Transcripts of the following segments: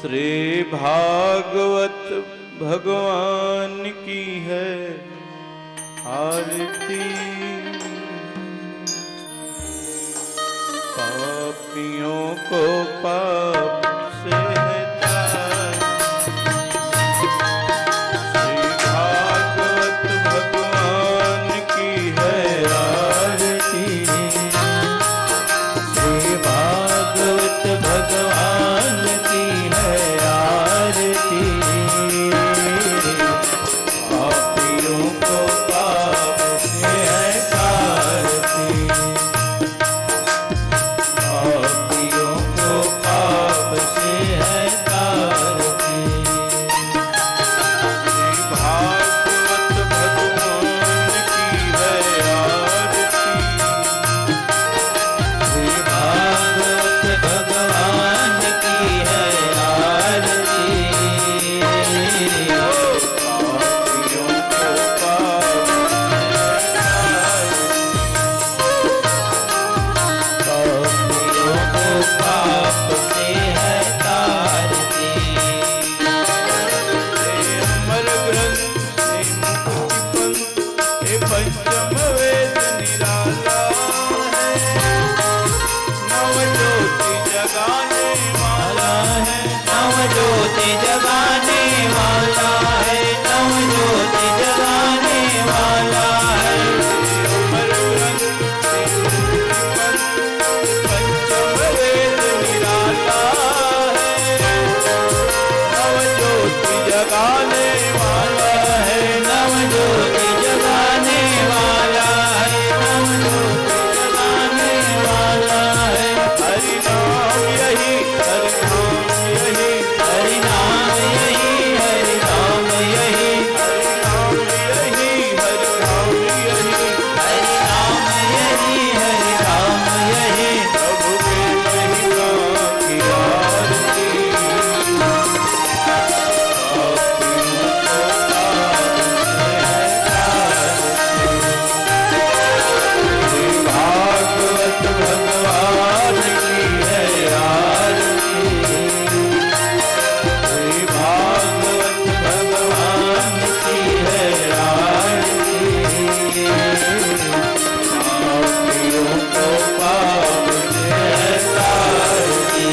श्री भागवत भगवान की है आरती। पापियों को पाप से हटाए, श्री भागवत भगवान की है आरती। श्री भागवत भगवान की है आरती। पापियों को पाप से हटाती, पापियों को पाप से हटाती। श्री भागवत भगवान की है आरती। श्री भागवत भगवान की है आरती। पापियों को पाप पापियों को पाप से हटाती। अमर ग्रंथ से मुक्ति पंथ, हे पंचम वेद निराला है। नव ज्योति जगाने वाला है, नव ज्योति जगाने वाला है, नव ज्योति जगाने वाला है। अमर ग्रंथ से मुक्ति पंथ, पंचम वेद निराला है। नव ज्योति जगाने वाला है, नव ज्योति जगाने वाला है, नव ज्योति जगाने वाला है। हरि नाम यही, हरि नाम यही, हरि नाम यही, हरि नाम यही, हरि नाम यही, हरि नाम यही, हरि नाम यही, हरि नाम यही। प्रभु के महिमा की आरती। पापियों को पाप से हटाती, श्री भागवत भगवान की है आरती। श्री भागवत भगवान की है आरती। पापियों को पाप से हटाती,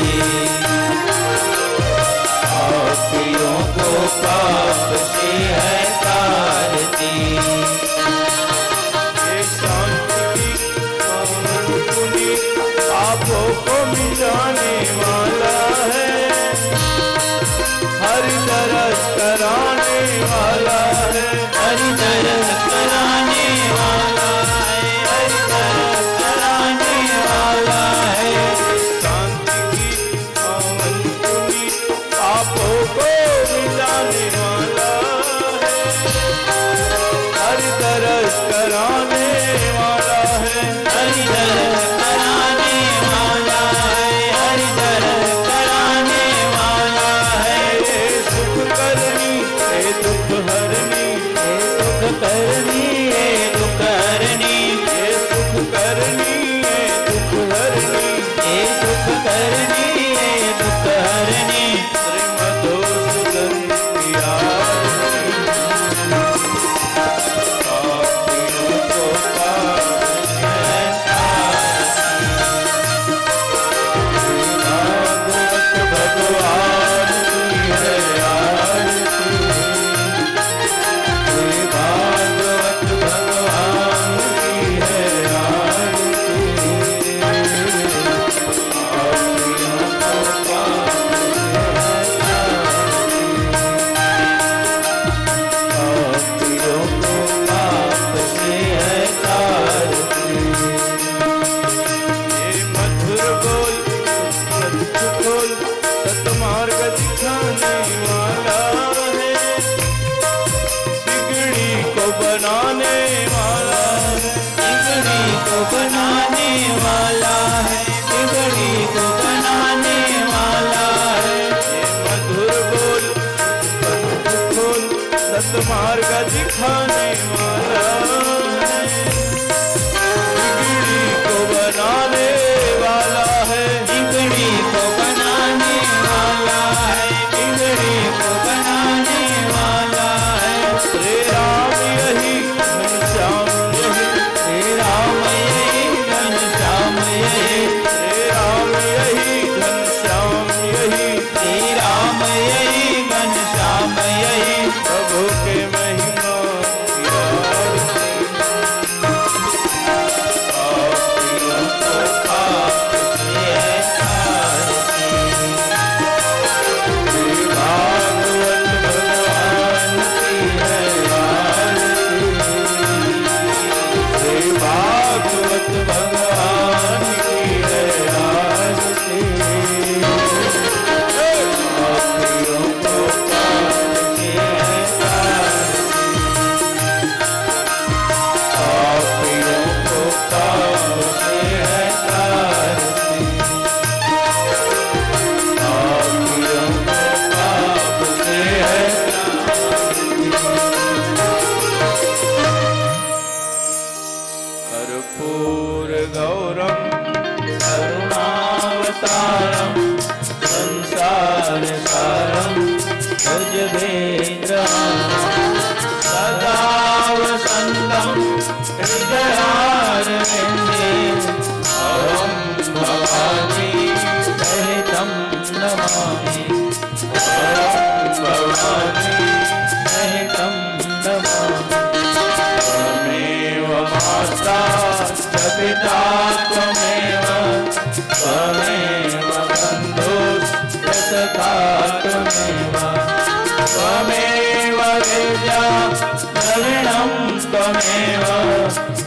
पापियों को पाप से हटाती। ये शांति पावन पुनीत पापों को मिटाने वाला है। हरि दरस कराने वाला है, हरि दरस कराने वाला है, हरि दरस कराने वाला है। शांति की पावन पुनीत पापों को मिटाने वाला है। हरि दरस कराने वाला है, हरि दरस कराने वाला है, हरि दरस कराने वाला है। हे सुख करनी, हे दुख हरनी, हे सुख करनी, यही, श्री राम यही घनश्याम यही, श्री राम यही घनश्याम यही, प्रभु के महिमा की आरती। पापियों को पाप से है तारती। श्री भागवत भगवान की है आरती। श्री भागवत भगवान की है आरती। पापियों को पाप से है तारती। पापियों को पाप से है तारती। पापियों को पाप से है कर्पूर गौरम करुणावतारम संसार सारम भुजगेन्द्रम सदा वसन्तं हृदयारविन्दे अहं भवानी सहितं नमामि। अहं भवानी सहितं नमामि। त्वमेव माता च पिता त्वमेव, त्वमेव बन्धुश्च सखा त्वमेव, त्वमेव विद्या द्रविणं त्वमेव,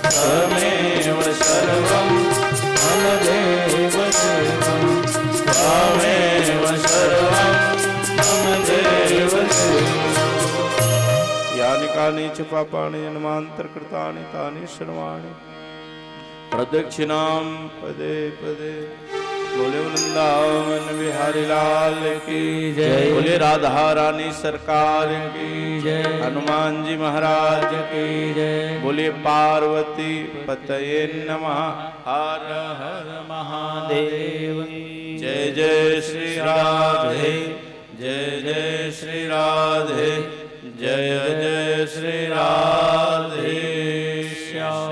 त्वमेव सर्वं मम देवदेव, त्वमेव सर्वं मम देवदेव। यानि कानि च पापानि जन्मान्तरकृतानि तानि सर्वाणि प्रदक्षिणां पदे पदे। बोले वृंदावन बिहारी लाल की जय। बोले राधा रानी सरकार की जय। हनुमान जी महाराज की जय। बोले पार्वती पतये नमः। हर हर महादेव। जय जय श्री राधे, जय जय श्री राधे, जय जय श्री राधे श्याम।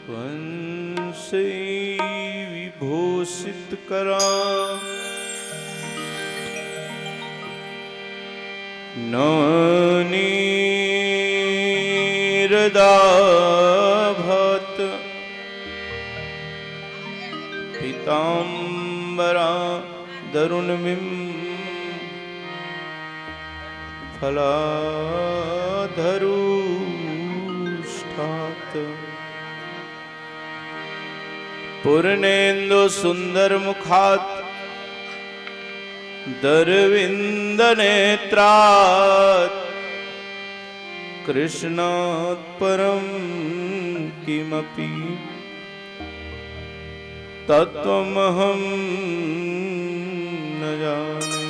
वंशी विभूषित करा ननीरदाभत पीताम्बरा दरुणमिं फलाधरुष्ठात् पूर्णेन्दु सुंदर मुखात् दरविंद नेत्रात् कृष्णात् परं किमपि तत्त्वमहं न जाने।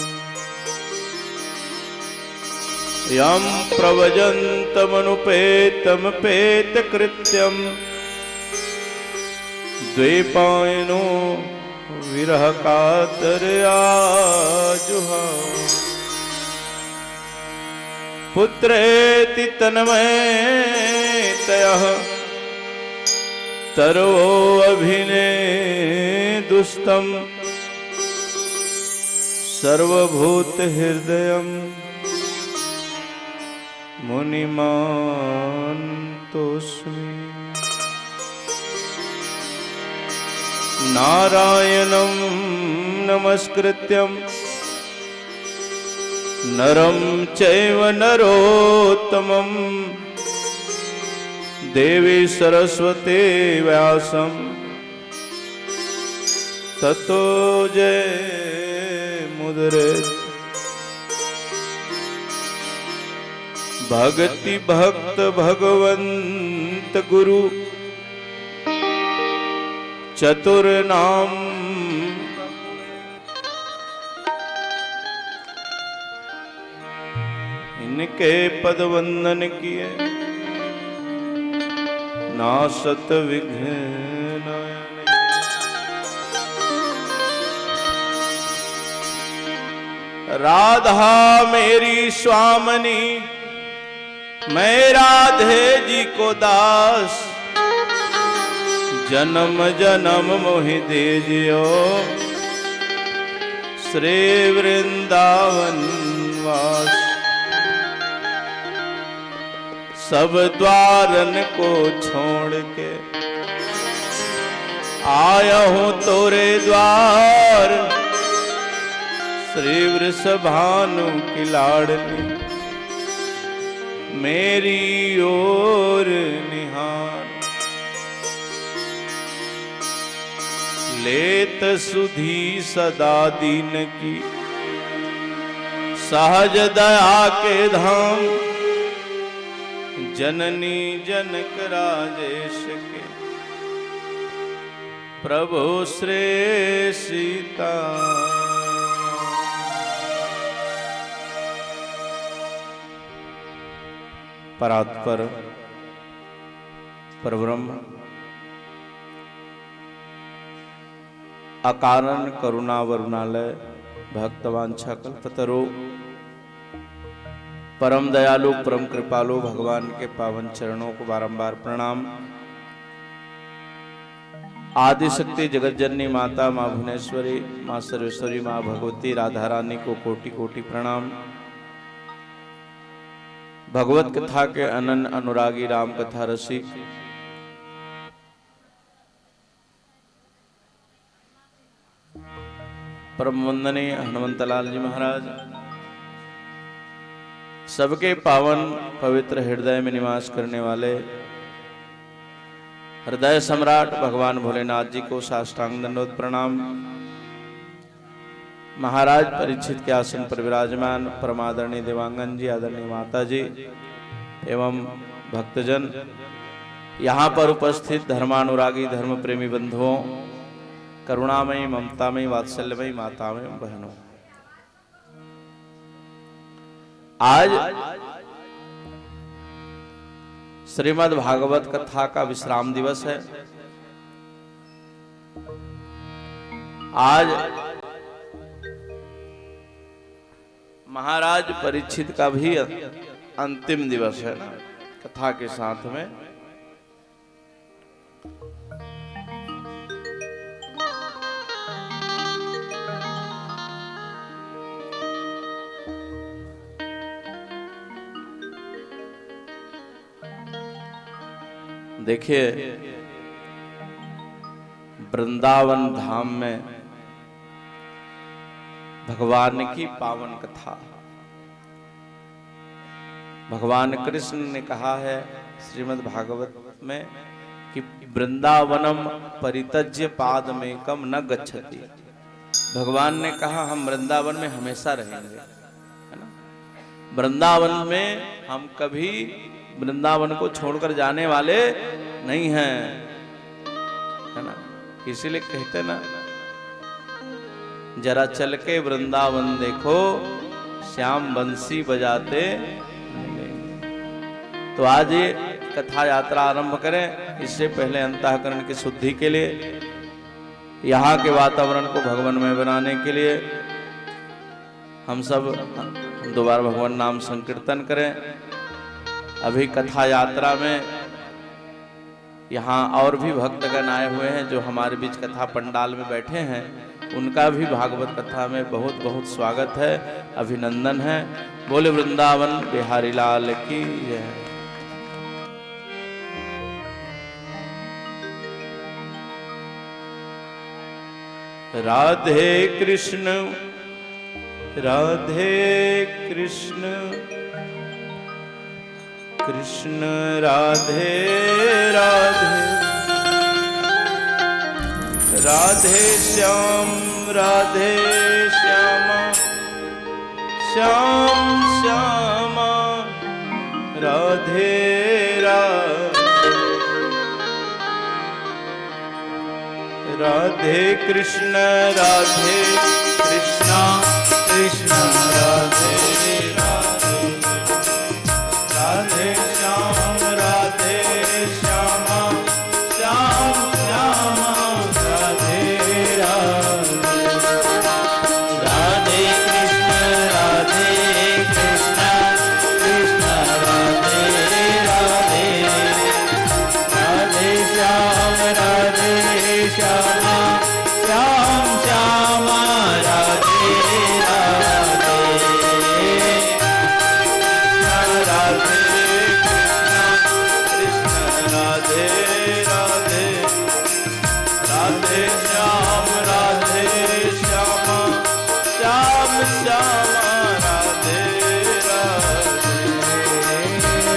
यं प्रव्रजन्तमनुपेतमपेतकृत्यम् द्वैपायनो विरह कातरया जुहाव। पुत्रेति तन्मयतयः तरवो अभिनेदुस्तं सर्वभूत हृदयं मुनिमानतोऽस्मि। नारायणं नमस्कृत्यं नरं चैव नरोत्तमं देवी सरस्वती व्यासं ततो जयमुदीरयेत्। भक्ति भक्त भगवंत गुरु चतुर नाम इनके पद वंदन किए नासत विघ्न। राधा मेरी स्वामनी मैं राधे जी को दास जन्म जन्म मोहि दीजियो श्री वृंदावन वास। सब द्वारन को छोड़ के आया हूँ तोरे द्वार श्री वृषभानु की लाडली मेरी ओर निहार। लेत सुधी सदा दीन की सहज दया के धाम जननी जनक राजेश के प्रभु श्री सीता। परात्पर परब्रह्म अकारण करुणा वरुणालय भक्तवांछा कल्पतरो परम दयालु परम कृपालु भगवान के पावन चरणों को बारंबार प्रणाम। आदि शक्ति जगत जननी माता माँ भुवनेश्वरी माँ सर्वेश्वरी माँ भगवती राधा रानी को कोटि कोटि प्रणाम। भगवत कथा के अनन्य अनुरागी राम कथा रसिक परम वंदनीय हनुमंतलाल जी महाराज, सबके पावन पवित्र हृदय में निवास करने वाले हृदय सम्राट भगवान भोलेनाथ जी को साष्टांग दंडवत प्रणाम। महाराज परीक्षित के आसन पर विराजमान परमादरणीय देवांगन जी, आदरणीय माता जी एवं भक्तजन, यहाँ पर उपस्थित धर्मानुरागी धर्म प्रेमी बंधुओं, करुणामयी ममतामयी वात्सल्यमयी मातामयी बहनों, आज श्रीमद् भागवत कथा का विश्राम दिवस है। आज महाराज परीक्षित का भी अंतिम दिवस है ना कथा के साथ में। देखिए वृंदावन धाम में भगवान की पावन कथा, भगवान कृष्ण ने कहा है श्रीमद् भागवत में कि वृंदावनम परित्यज्य पादमेकम न गच्छति। भगवान ने कहा हम वृंदावन में हमेशा रहेंगे, है ना। वृंदावन में हम कभी वृंदावन को छोड़कर जाने वाले नहीं हैं, है ना। इसीलिए कहते ना, जरा चल के वृंदावन देखो श्याम बंसी बजाते। तो आज ये कथा यात्रा आरंभ करें। इससे पहले अंतःकरण की शुद्धि के लिए, यहाँ के वातावरण को भगवानमय बनाने के लिए हम सब दोबारा भगवान नाम संकीर्तन करें। अभी कथा यात्रा में यहाँ और भी भक्तगण आए हुए हैं जो हमारे बीच कथा पंडाल में बैठे हैं, उनका भी भागवत कथा में बहुत बहुत स्वागत है, अभिनंदन है। बोले वृंदावन बिहारी लाल की जय। राधे कृष्ण राधे कृष्ण कृष्ण राधे राधे, राधे श्याम राधे श्यामा, श्याम श्यामा राधे राधे कृष्ण राधे कृष्णा कृष्ण राधे राधे राधे श्याम राधे श्यामा श्याम श्यामा राधे राधे राधे कृष्ण कृष्ण राधे राधे राधे श्याम राधे श्यामा श्याम श्यामा राधे राधे राधे कृष्ण राधे राधे राधे श्याम राधे श्यामा श्याम श्यामा राधे राधे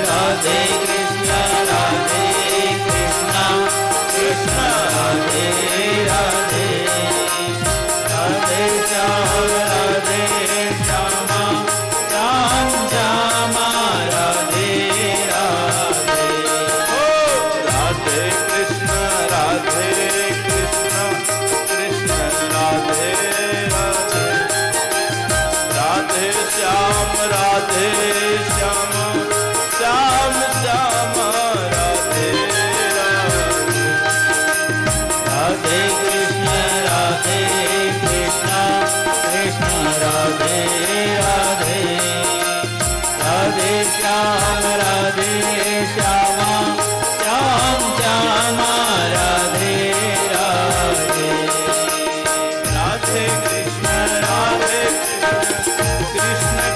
राधे कृष्ण कृष्ण राधे राधे राधे श्याम राधे श्यामा श्याम श्यामा राधे राधे राधे कृष्ण कृष्ण राधे राधे राधे श्याम राधे श्यामा श्याम श्यामा राधे राधे राधे कृष्ण कृष्ण राधे राधे राधे श्याम राधे श्यामा श्याम श्यामा राधे राधे राधे कृष्ण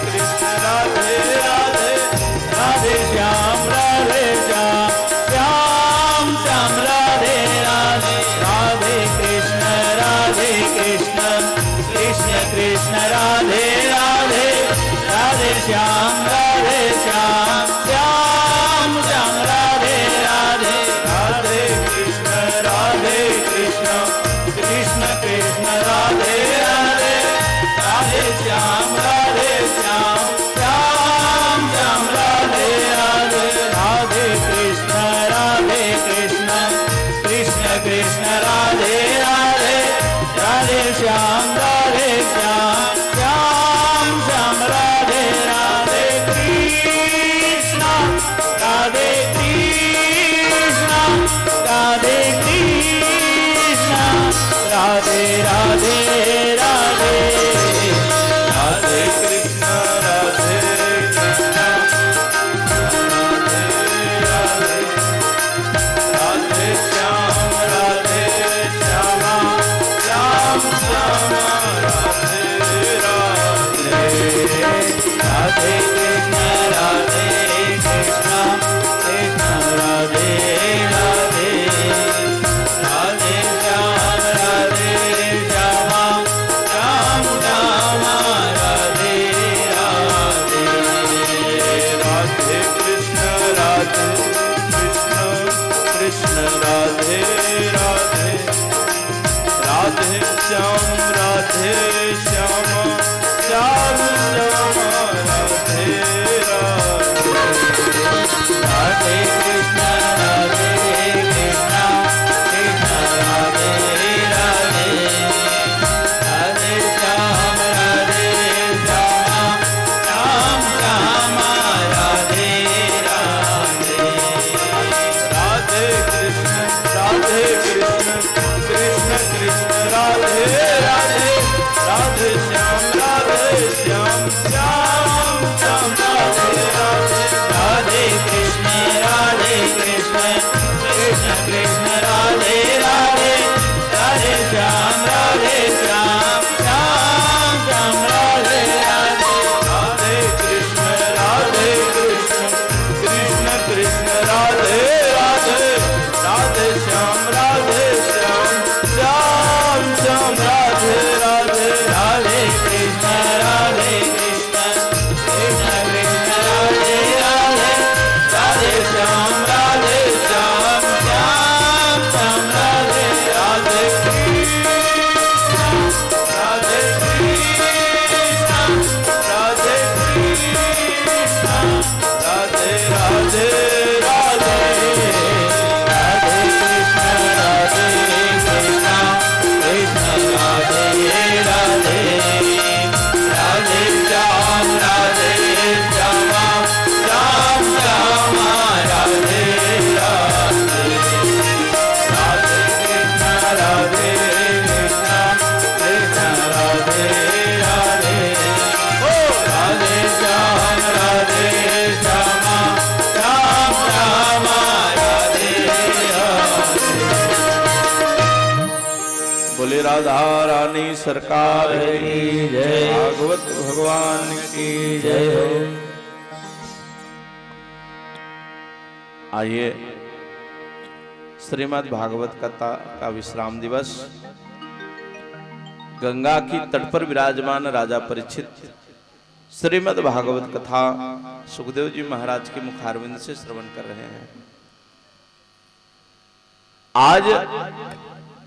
कृष्ण राधे राधे राधे श्याम श्याम श्याम राधे राधे राधे कृष्ण कृष्ण राधे राधे राधे श्याम श्याम श्याम राधे राधे राधे कृष्ण कृष्ण राधे राधे राधे श्याम श्याम श्याम राधे राधे राधे कृष्ण कृष्ण राधे राधे राधे श्याम श्याम श्याम राधे राधे कृष्ण राधे कृष्ण राधे कृष्ण राधे राधे राधे राधे कृष्ण राधे राधे श्याम राधे श्यामा श्याम श्यामा राधे राधे राधे कृष्ण कृष्ण राधे राधे राधे श्याम राधे श्यामा श्याम श्यामा राधे राधे राधे कृष्ण कृष्ण राधे राधे राधे श्याम राधे श्यामा श्याम श्यामा राधे राधे राधे कृष्ण कृष्ण राधे राधे राधे श्याम राधे श्यामा श्याम श्यामा राधे राधे राधे कृष्ण कृष्ण राधे राधे बोले राधा रानी सरकार की जय। भागवत भगवान की जय हो। आइए श्रीमद् भागवत कथा का विश्राम दिवस। गंगा की तट पर विराजमान राजा परीक्षित श्रीमद् भागवत कथा सुखदेव जी महाराज के मुखारविंद से श्रवण कर रहे हैं। आज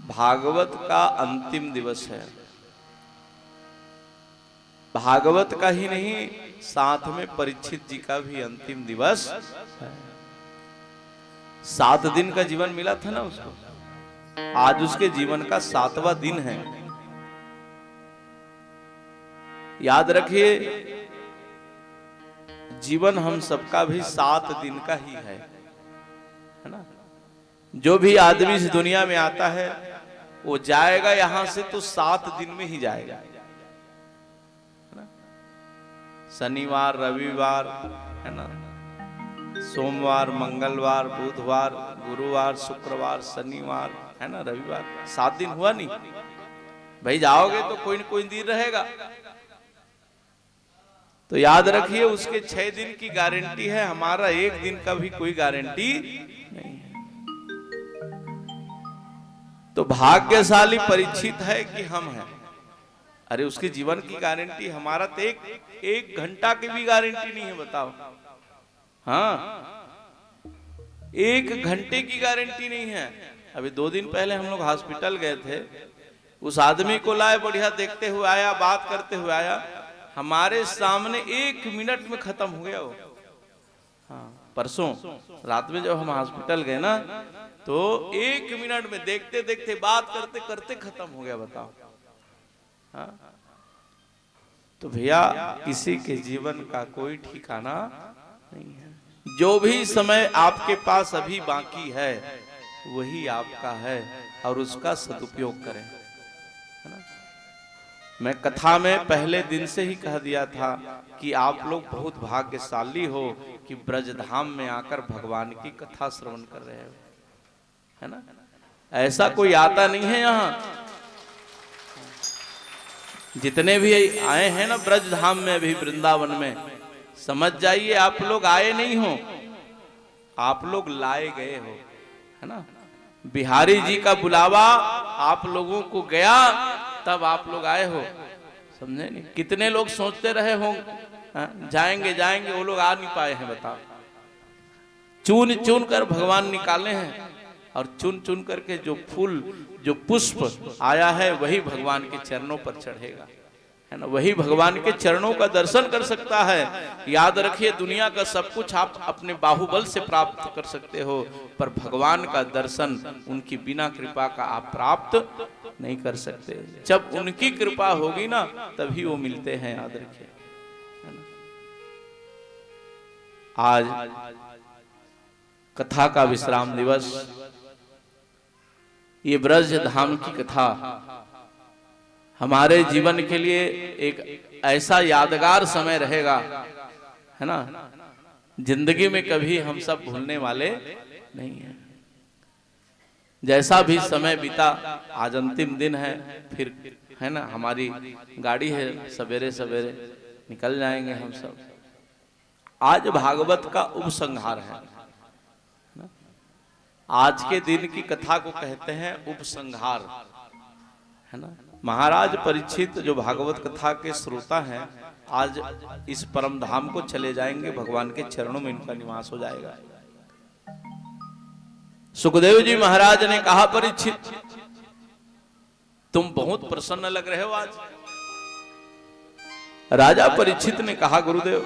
भागवत का अंतिम दिवस है। भागवत का ही नहीं, साथ में परीक्षित जी का भी अंतिम दिवस है। 7 दिन का जीवन मिला था ना उसको, आज उसके जीवन का 7वां दिन है। याद रखिए, जीवन हम सबका भी 7 दिन का ही है ना। जो भी आदमी इस दुनिया में आता है वो जाएगा यहां से तो 7 दिन में ही जाएगा, है ना। शनिवार, रविवार, है ना, सोमवार, मंगलवार, बुधवार, गुरुवार, शुक्रवार, शनिवार, है ना, रविवार, 7 दिन हुआ नहीं भाई। जाओगे तो कोई न कोई दिन रहेगा। तो याद रखिए, उसके 6 दिन की गारंटी है, हमारा 1 दिन का भी कोई गारंटी नहीं है। तो भाग्यशाली परीक्षित है कि हम हैं। अरे उसके जीवन की गारंटी, हमारा तो एक घंटा की भी गारंटी नहीं है, बताओ। हाँ, 1 घंटे की गारंटी नहीं है। अभी 2 दिन पहले हम लोग हॉस्पिटल गए थे, उस आदमी को लाए, बढ़िया देखते हुए आया, बात करते हुए आया, हमारे सामने 1 मिनट में खत्म हो गया वो। हाँ, परसों रात में जब हम हॉस्पिटल गए ना, तो 1 मिनट में देखते देखते बात करते करते खत्म हो गया, बताओ। हाँ? तो भैया, किसी के जीवन का कोई ठिकाना नहीं है। जो भी समय आपके पास अभी बाकी है वही आपका है, और उसका सदुपयोग करें, है ना। मैं कथा में पहले दिन से ही कह दिया था कि आप लोग बहुत भाग्यशाली हो कि ब्रजधाम में आकर भगवान की कथा श्रवण कर रहे हो, है ना। ऐसा कोई आता नहीं है यहाँ। जितने भी आए हैं ना ब्रजधाम में, अभी वृंदावन में, समझ जाइए आप लोग आए नहीं हो, आप लोग लाए गए हो, है ना। बिहारी जी का बुलावा आप लोगों को गया, तब आप लोग आए हो, समझे नहीं। कितने लोग सोचते रहे हो जाएंगे जाएंगे, वो लोग आ नहीं पाए हैं, बताओ। चुन चुन कर भगवान निकाले हैं, और चुन चुन करके जो फूल, जो पुष्प आया है, वही भगवान के चरणों पर चढ़ेगा, है ना। वही भगवान के चरणों का दर्शन कर सकता है। याद रखिए, दुनिया का सब कुछ आप अपने बाहुबल से प्राप्त कर सकते हो, पर भगवान का दर्शन उनकी बिना कृपा का आप प्राप्त नहीं कर सकते। जब उनकी कृपा होगी ना, तभी वो मिलते हैं, याद रखिए, है ना। आज कथा का विश्राम दिवस, ये ब्रज धाम की कथा हमारे जीवन के लिए एक ऐसा यादगार समय रहेगा, है ना, जिंदगी में कभी हम सब भूलने वाले नहीं हैं। जैसा भी समय बीता, आज अंतिम दिन है, फिर, है ना, हमारी गाड़ी है, सवेरे सवेरे निकल जाएंगे हम सब। आज भागवत का उपसंहार है ना? आज के दिन की कथा को कहते हैं उपसंहार, है ना। महाराज परीक्षित जो भागवत कथा के श्रोता हैं, आज इस परम धाम को चले जाएंगे, भगवान के चरणों में इनका निवास हो जाएगा। सुखदेव जी महाराज ने कहा, परीक्षित तुम बहुत प्रसन्न लग रहे हो आज। राजा परीक्षित ने कहा, गुरुदेव,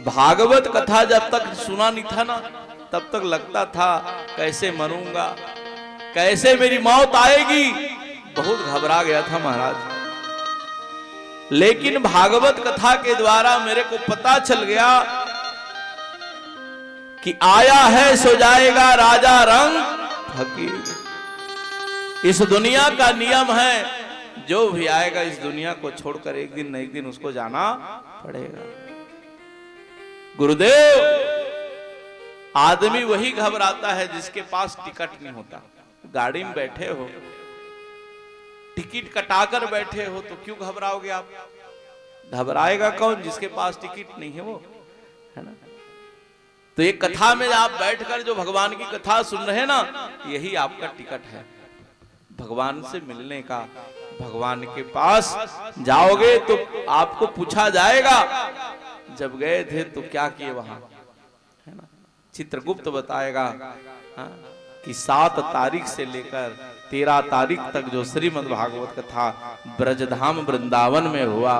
भागवत कथा जब तक सुना नहीं था ना, तब तक लगता था कैसे मरूंगा, कैसे मेरी मौत आएगी, बहुत घबरा गया था महाराज। लेकिन भागवत कथा के द्वारा मेरे को पता चल गया कि आया है सो जाएगा राजा रंग फकीर। इस दुनिया का नियम है, जो भी आएगा इस दुनिया को छोड़कर एक दिन न एक दिन उसको जाना पड़ेगा। गुरुदेव, आदमी वही घबराता है जिसके पास टिकट नहीं होता। गाड़ी में बैठे हो, टिकट कटाकर बैठे हो तो क्यों घबराओगे आप? घबराएगा कौन? जिसके पास टिकट नहीं है वो, है ना। तो ये कथा में आप बैठकर जो भगवान की कथा सुन रहे हैं ना, यही आपका टिकट है भगवान से मिलने का। भगवान के पास जाओगे तो आपको पूछा जाएगा जब गए थे तो क्या किए वहां, है ना। चित्रगुप्त बताएगा कि 7 तारीख से लेकर 13 तारीख तक जो श्रीमद् भागवत कथा ब्रजधाम वृंदावन में हुआ,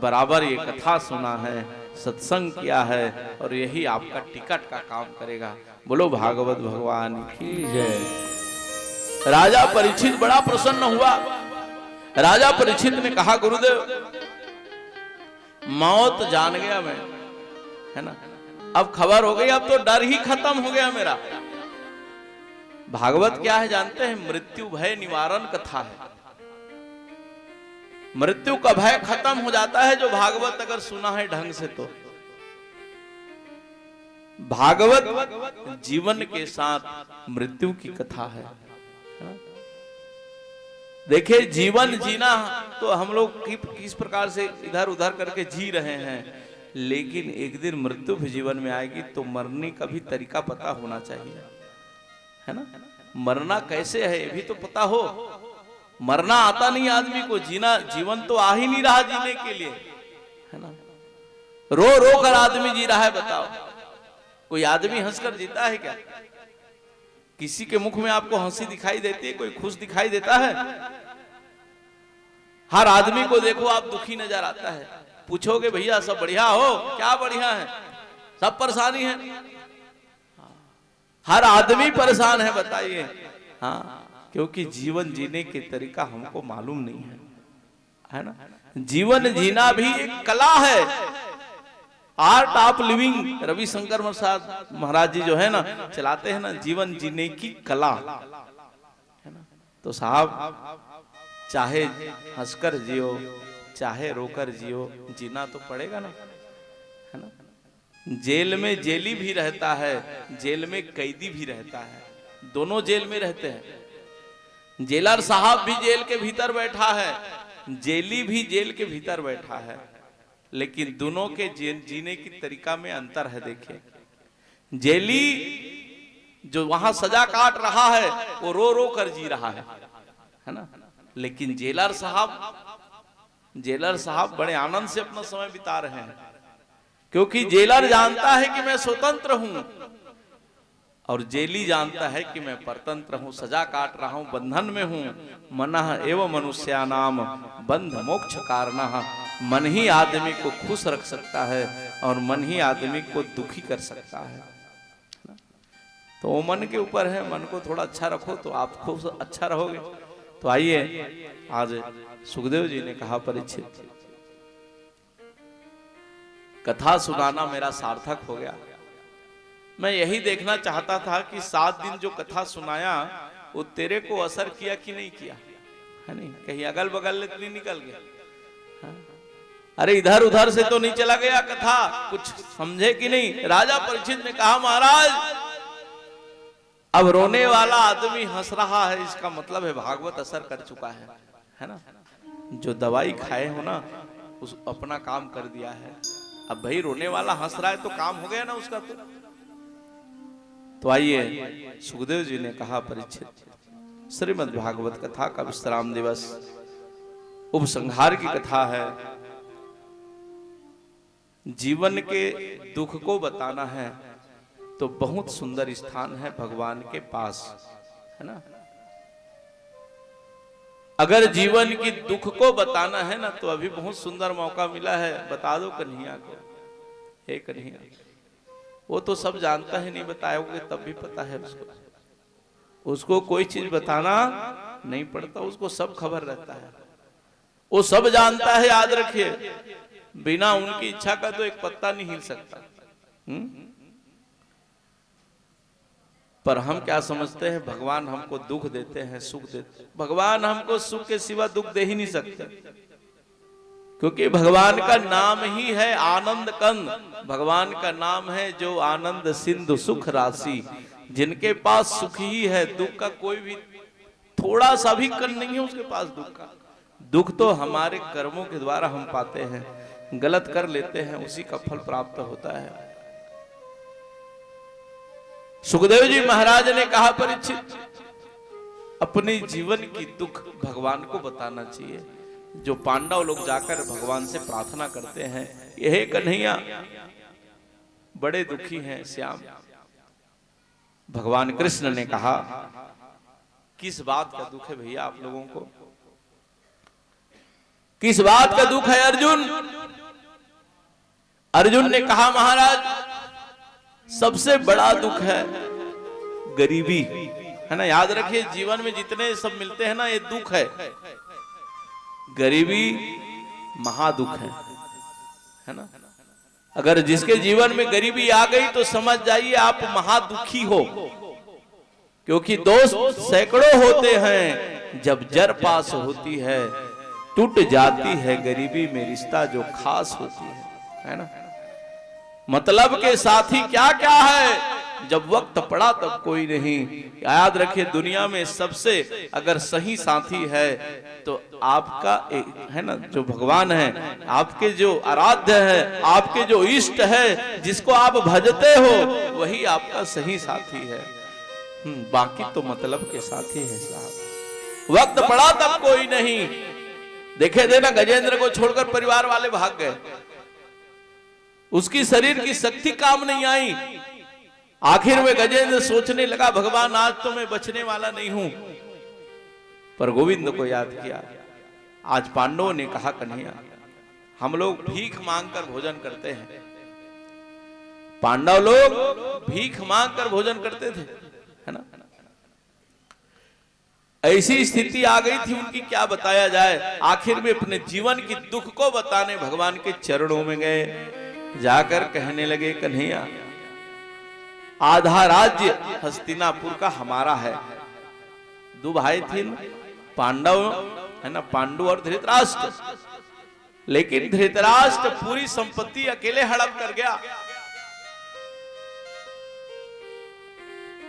बराबर ये कथा सुना है, सत्संग किया है, और यही आपका टिकट का काम करेगा। बोलो भागवत भगवान की जय। राजा परीक्षित बड़ा प्रसन्न हुआ। राजा परीक्षित ने कहा, गुरुदेव मौत जान गया मैं, है ना, अब खबर हो गई, अब तो डर ही खत्म हो गया मेरा। भागवत क्या है जानते हैं? मृत्यु भय निवारण कथा है। मृत्यु का भय खत्म हो जाता है जो भागवत अगर सुना है ढंग से। तो भागवत जीवन के साथ मृत्यु की कथा है। देखिए, जीवन जीना तो हम लोग किस प्रकार से इधर उधर करके जी रहे हैं, लेकिन एक दिन मृत्यु भी जीवन में आएगी तो मरने का भी तरीका पता होना चाहिए, है ना। मरना कैसे है ये भी तो पता हो। मरना आता नहीं आदमी को, जीना जीवन तो आ ही नहीं रहा जीने के लिए, है ना। रो रो कर आदमी जी रहा है, बताओ कोई आदमी हंसकर जीता है क्या? किसी के मुख में आपको हंसी दिखाई देती है? कोई खुश दिखाई देता है? हर आदमी को देखो आप दुखी नजर आता है। पूछोगे भैया सब बढ़िया हो? क्या बढ़िया है? सब परेशानी है, हर आदमी परेशान है, बताइए। हाँ, क्योंकि जीवन जीने के तरीका हमको मालूम नहीं है ना। जीवन जीना भी एक कला है, आर्ट ऑफ लिविंग। रविशंकर महाराज जी जो है ना चलाते हैं ना, जीवन जीने की कला, है ना। तो साहब चाहे हंसकर जियो चाहे रोकर जियो, जीना तो पड़ेगा ना, है ना। जेल में जेली भी रहता है, जेल में कैदी भी रहता है, दोनों जेल में रहते हैं। जेलर साहब भी जेल के भीतर बैठा है, जेली भी जेल के भीतर बैठा है, लेकिन दोनों के जीने की तरीका में अंतर है। देखिए, जेली जो वहां सजा काट रहा है वो रो रो कर जी रहा है ना, लेकिन जेलर साहब बड़े आनंद से अपना समय बिता रहे हैं, क्योंकि जेलर जानता है कि मैं स्वतंत्र हूं और जेली जानता है कि मैं परतंत्र हूं, सजा काट रहा हूं, बंधन में हूं। मनः एवं मनुष्यानाम बंध मोक्ष कारणः। मन ही आदमी को खुश रख सकता है और मन ही आदमी को दुखी कर सकता है। तो वो मन के ऊपर है, मन को थोड़ा अच्छा रखो तो आप खूब अच्छा रहोगे। तो आइए, आज सुखदेव जी ने कहा, परीक्षित कथा सुनाना मेरा सार्थक हो गया। मैं यही देखना चाहता था कि 7 दिन जो कथा सुनाया वो तेरे को असर किया कि नहीं किया, है नहीं, कहीं अगल बगल नहीं निकल गया, हाँ? अरे इधर उधर से तो नहीं चला गया कथा, कुछ समझे कि नहीं? राजा परीक्षित ने कहा, महाराज अब रोने वाला आदमी हंस रहा है, इसका मतलब है भागवत असर कर चुका है ना। जो दवाई खाए हो ना उस अपना काम कर दिया है। अब भाई रोने वाला हंस रहा है तो काम हो गया ना उसका। तो आइए, सुखदेव जी ने कहा, परीक्षित श्रीमद् भागवत कथा का विश्राम दिवस उपसंहार की कथा है। जीवन के दुख को बताना है तो बहुत सुंदर स्थान है भगवान के पास, है ना। अगर जीवन की दुख को बताना है ना तो अभी बहुत सुंदर मौका मिला है, बता दो कन्हैया को। हे कन्हैया, वो तो सब जानता है, नहीं बताओगे तब भी पता है उसको कोई चीज बताना नहीं पड़ता, उसको सब खबर रहता है, वो सब जानता है। याद रखिए, बिना उनकी इच्छा का तो एक पत्ता नहीं हिल सकता। पर हम क्या समझते हैं, भगवान हमको दुख देते हैं, सुख देते हैं। भगवान हमको सुख के सिवा दुख दे ही नहीं सकते, क्योंकि भगवान का नाम ही है आनंद कंद। भगवान का नाम है जो आनंद सिंधु सुख राशि। जिनके पास सुख ही है, दुख का कोई भी थोड़ा सा भी कण नहीं है उसके पास दुख का। दुख तो हमारे कर्मों के द्वारा हम पाते हैं, गलत कर लेते हैं, उसी का फल प्राप्त होता है। सुखदेव जी महाराज ने कहा, परीक्षित अपने जीवन की दुख भगवान को बताना चाहिए। जो पांडव लोग जाकर भगवान से प्रार्थना करते हैं, यह कन्हैया बड़े दुखी हैं श्याम। भगवान कृष्ण ने कहा, किस बात का दुख है भैया आप लोगों को? किस बात का दुख है अर्जुन? अर्जुन ने कहा, महाराज सबसे बड़ा दुख है गरीबी, है ना। याद रखिए, जीवन में जितने सब मिलते हैं ना, ये दुख है। गरीबी महादुख है ना। अगर जिसके जीवन में गरीबी आ गई तो समझ जाइए आप महादुखी हो, क्योंकि दोस्त सैकड़ों होते हैं, जब जर पास होती है टूट जाती है गरीबी में रिश्ता जो खास होती है ना। मतलब के साथी क्या क्या है, जब वक्त पड़ा तब कोई नहीं। याद रखिए, दुनिया में सबसे अगर सही साथी है तो आपका है ना, जो भगवान है, आपके जो आराध्य है, आपके जो इष्ट है, जिसको आप भजते हो, वही आपका सही साथी है। बाकी तो मतलब के साथी है साहब। वक्त पड़ा तब कोई नहीं। देखे थे ना, गजेंद्र को छोड़कर परिवार वाले भाग गए, उसकी शरीर की शक्ति काम नहीं आई। आखिर में गजेंद्र सोचने लगा, भगवान आज तो मैं बचने वाला नहीं हूं। पर गोविंद को याद किया। आज पांडवों ने कहा, कन्हैया हम लोग भीख मांगकर भोजन करते हैं। पांडव लोग भीख मांगकर भोजन करते थे, है ना। ऐसी स्थिति आ गई थी उनकी, क्या बताया जाए। आखिर में अपने जीवन की दुख को बताने भगवान के चरणों में गए। जाकर कहने लगे, कन्हैया आधा राज्य हस्तिनापुर का हमारा है। दो भाई थे पांडव, है ना, पांडु और धृतराष्ट्र। लेकिन धृतराष्ट्र पूरी संपत्ति अकेले हड़प कर गया।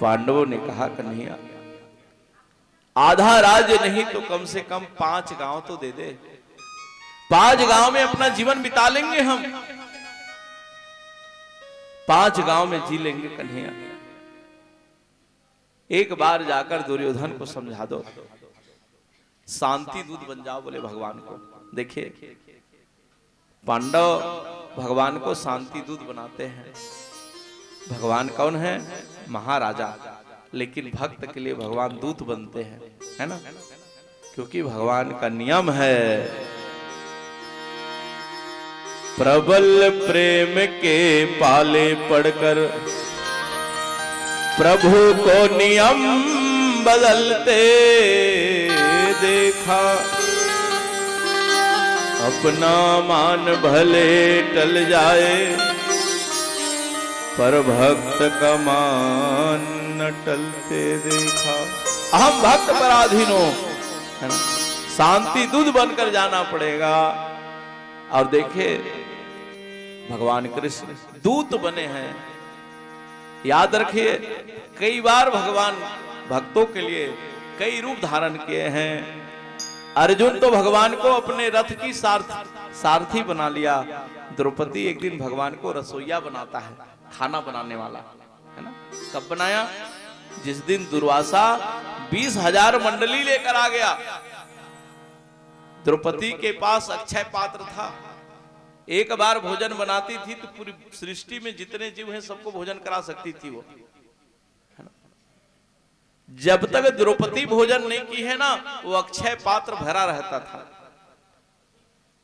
पांडवों ने कहा, कन्हैया आधा राज्य नहीं तो कम से कम 5 गांव तो दे दे। 5 गांव में अपना जीवन बिता लेंगे हम, 5 गांव में जी लेंगे कन्हैया। एक बार जाकर दुर्योधन को समझा दो, शांति दूत बन जाओ, बोले भगवान को। देखिए, पांडव भगवान को शांति दूत बनाते हैं। भगवान कौन है? महाराजा। लेकिन भक्त के लिए भगवान दूत बनते हैं, है ना, क्योंकि भगवान का नियम है, प्रबल प्रेम के पाले पड़कर प्रभु को नियम बदलते देखा। अपना मान भले टल जाए, पर भक्त का मान न टलते देखा। अहम भक्त पराधीन हो, है ना, शांति दूत बनकर जाना पड़ेगा। और देखिए, भगवान कृष्ण दूत बने हैं। याद रखिए, कई बार भगवान भक्तों के लिए कई रूप धारण किए हैं। अर्जुन तो भगवान को अपने रथ की सारथी बना लिया। द्रौपदी एक दिन भगवान को रसोईया बनाता है, खाना बनाने वाला, है ना। कब बनाया? जिस दिन दुर्वासा 20,000 मंडली लेकर आ गया। द्रौपदी के पास अक्षय पात्र था। एक बार भोजन बनाती थी तो पूरी सृष्टि में जितने जीव हैं सबको भोजन करा सकती थी वो, है ना। जब तक द्रौपदी भोजन नहीं की है ना, वो अक्षय पात्र भरा रहता था।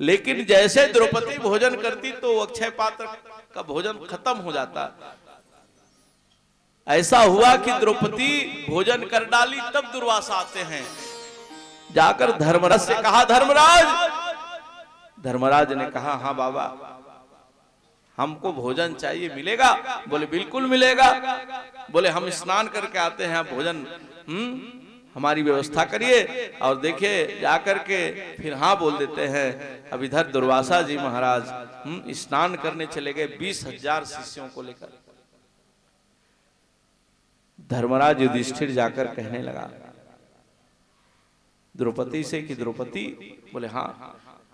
लेकिन जैसे द्रौपदी भोजन करती तो अक्षय पात्र का भोजन खत्म हो जाता। ऐसा हुआ कि द्रौपदी भोजन कर डाली, तब दुर्वासा आते हैं। जाकर धर्मराज से कहा, धर्मराज ने कहा, हाँ बाबा हमको भोजन चाहिए, मिलेगा? बोले बिल्कुल मिलेगा। बोले हम स्नान करके आते हैं, भोजन हमारी व्यवस्था करिए। और देखिए जाकर के फिर हाँ बोल देते हैं। अब इधर दुर्वासा जी महाराज स्नान करने चले गए 20,000 शिष्यों को लेकर। धर्मराज युधिष्ठिर जाकर कहने लगा, द्रौपदी से कि द्रौपदी, बोले हाँ।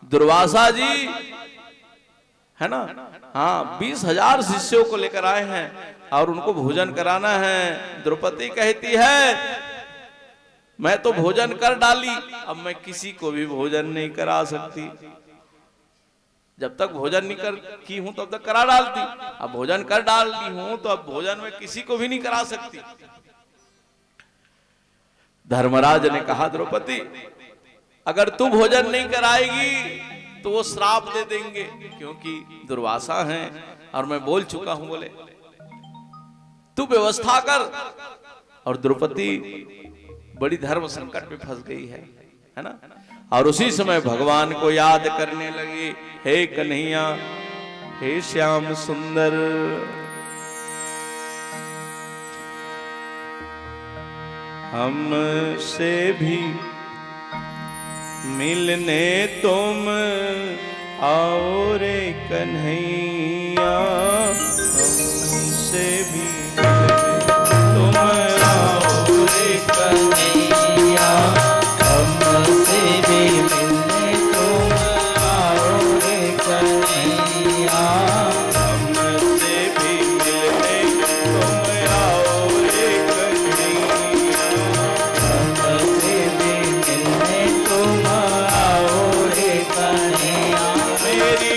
दुर्वासा जी है ना, हाँ 20,000 शिष्यों को लेकर आए हैं और उनको भोजन कराना है। द्रौपदी कहती है मैं तो भोजन कर डाली, अब मैं किसी को भी भोजन नहीं करा सकती। जब तक भोजन नहीं कर की हूं तब तक करा डालती, अब भोजन कर डाली हूं तो अब भोजन में किसी को भी नहीं करा सकती। धर्मराज ने कहा द्रौपदी अगर तू भोजन नहीं कराएगी तो वो श्राप दे देंगे, क्योंकि दुर्वासा हैं और मैं बोल चुका हूं, बोले तू व्यवस्था कर। और द्रौपदी बड़ी धर्म संकट में फंस गई है ना। और उसी समय भगवान को याद करने लगी, हे कन्हैया, हे श्याम सुंदर, हमसे भी मिलने तुम आओ रे कन्हैया, हमसे भी तुम आओ रे कन्हैया, हमसे भी मिलने तुम आओ रे कन्हैया, हमसे भी मिलने तुम आओ रे कन्हैया, हमसे भी मिलने तुम आओ रे कन्हैया। मेरी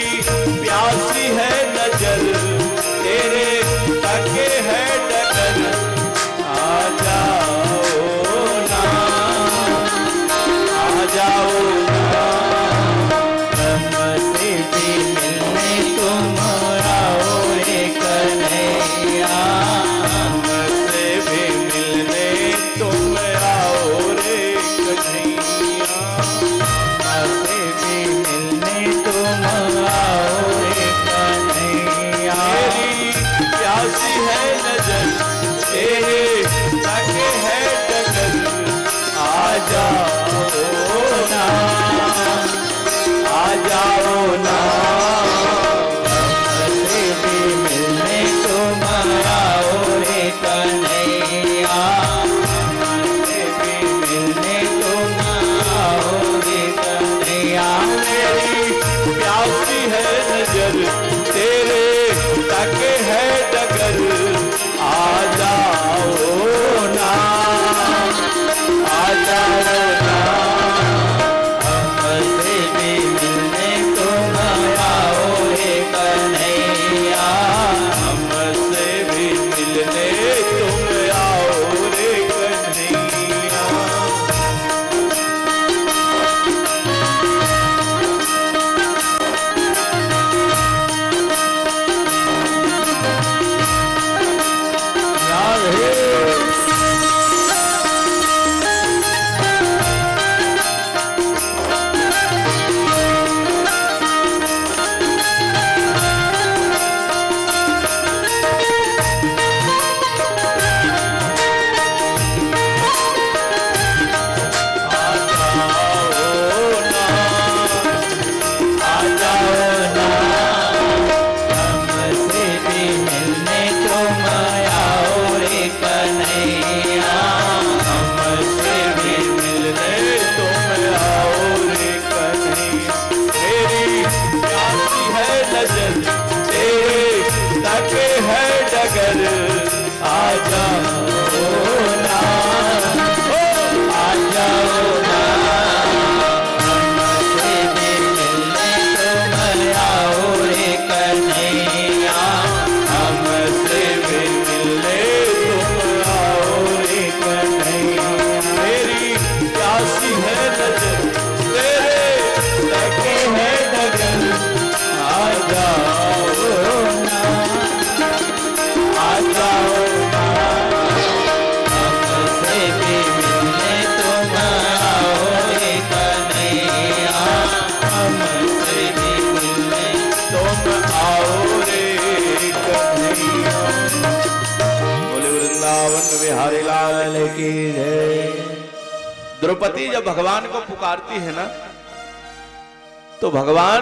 प्यासी है नजर तेरे ताके है डगर, आ जाओ ना, आ जाओ ना, हमसे भी मिलने तुम आओ रे कन्हैया, हमसे भी मिलने तुम आओ रे कन्हैया, हमसे भी मिलने तुम आओ रे कन्हैया। मेरी प्यासी है नजर तेरे ताके है डगर, आ जाओ ना, आ जाओ ना, हमसे भी मिलने तुम आओ रे कन्हैया, हमसे भी मिलने तुम आओ रे कन्हैया। मेरी प्यासी है नजर तेरे ताके है डगर, आ जाओ ना, आ जाओ ना, हमसे भी मिलने तुम आओ रे कन्हैया, हमसे भी मिलने तुम आओ रे कन्हैया। याद है हमसे भी मिलने तुम आओ रे कन्हैया, हमसे भी मिलने तुम आओ रे कन्हैया। मेरी प्यासी है नजर तेरे ताके है डगर, आ जाओ ना, आ जाओ ना, हमसे भी मिलने तुम आओ रे कन्हैया, हमसे भी मिलने तुम आओ रे कन्हैया। मेरी प्यासी है नजर तेरे ताके है डगर, आ जाओ ना, आ जाओ ना, हमसे भी मिलने तुम आओ रे कन्हैया, हमसे भी मिलने तुम आओ रे कन्हैया। बोले वृंदावन बिहारी लाल की जय। द्रौपदी जब भगवान को पुकारती है ना, तो भगवान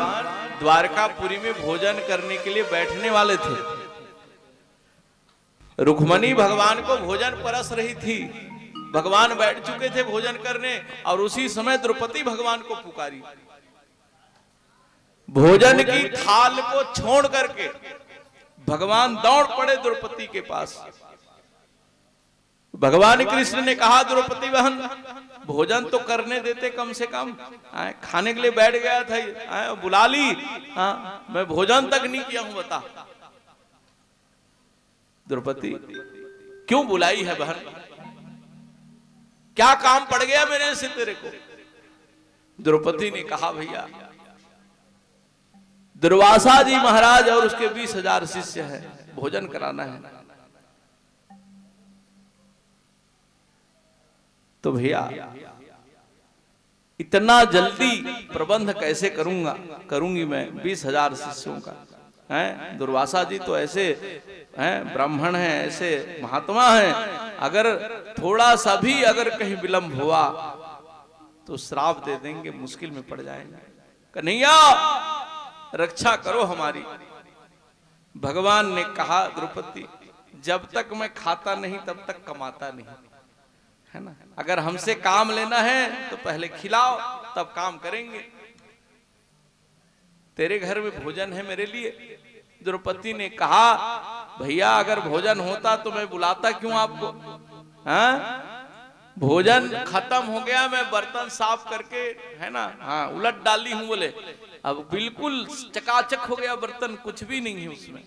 द्वारकापुरी में भोजन करने के लिए बैठने वाले थे। रुक्मणी भगवान को भोजन परस रही थी, भगवान बैठ चुके थे भोजन करने और उसी समय द्रौपदी भगवान को पुकारी। भोजन की थाल को छोड़ करके भगवान दौड़ पड़े द्रौपदी के पास। भगवान कृष्ण ने कहा, द्रौपदी बहन भोजन तो करने देते कम से कम, खाने के लिए बैठ गया था, बुला ली, मैं भोजन तक नहीं किया हूं, बता। द्रौपदी क्यों बुलाई है बहन, क्या काम पड़ गया मेरे से तेरे को? द्रौपदी ने कहा, भैया दुर्वासा जी महाराज और उसके 20,000 शिष्य है, भोजन कराना है। तो भैया इतना जल्दी प्रबंध कैसे करूंगी मैं 20,000 शिष्यों का? हैं, दुर्वासा जी तो ऐसे हैं, ब्राह्मण हैं, ऐसे महात्मा हैं, अगर थोड़ा सा भी अगर कहीं विलंब हुआ तो श्राप दे देंगे, मुश्किल में पड़ जाएंगे। कन्हैया रक्षा करो हमारी। भगवान ने कहा, द्रौपदी जब तक मैं खाता नहीं तब तक कमाता नहीं, है ना? अगर हमसे काम लेना है तो पहले खिलाओ तब काम करेंगे। तेरे घर में भोजन है मेरे लिए। द्रौपदी ने कहा, भैया अगर भोजन होता तो मैं बुलाता क्यों आपको? हाँ, भोजन खत्म हो गया, मैं बर्तन साफ करके, है ना, हाँ उलट डाली हूं, बोले अब बिल्कुल चकाचक हो गया बर्तन, कुछ भी नहीं है उसमें।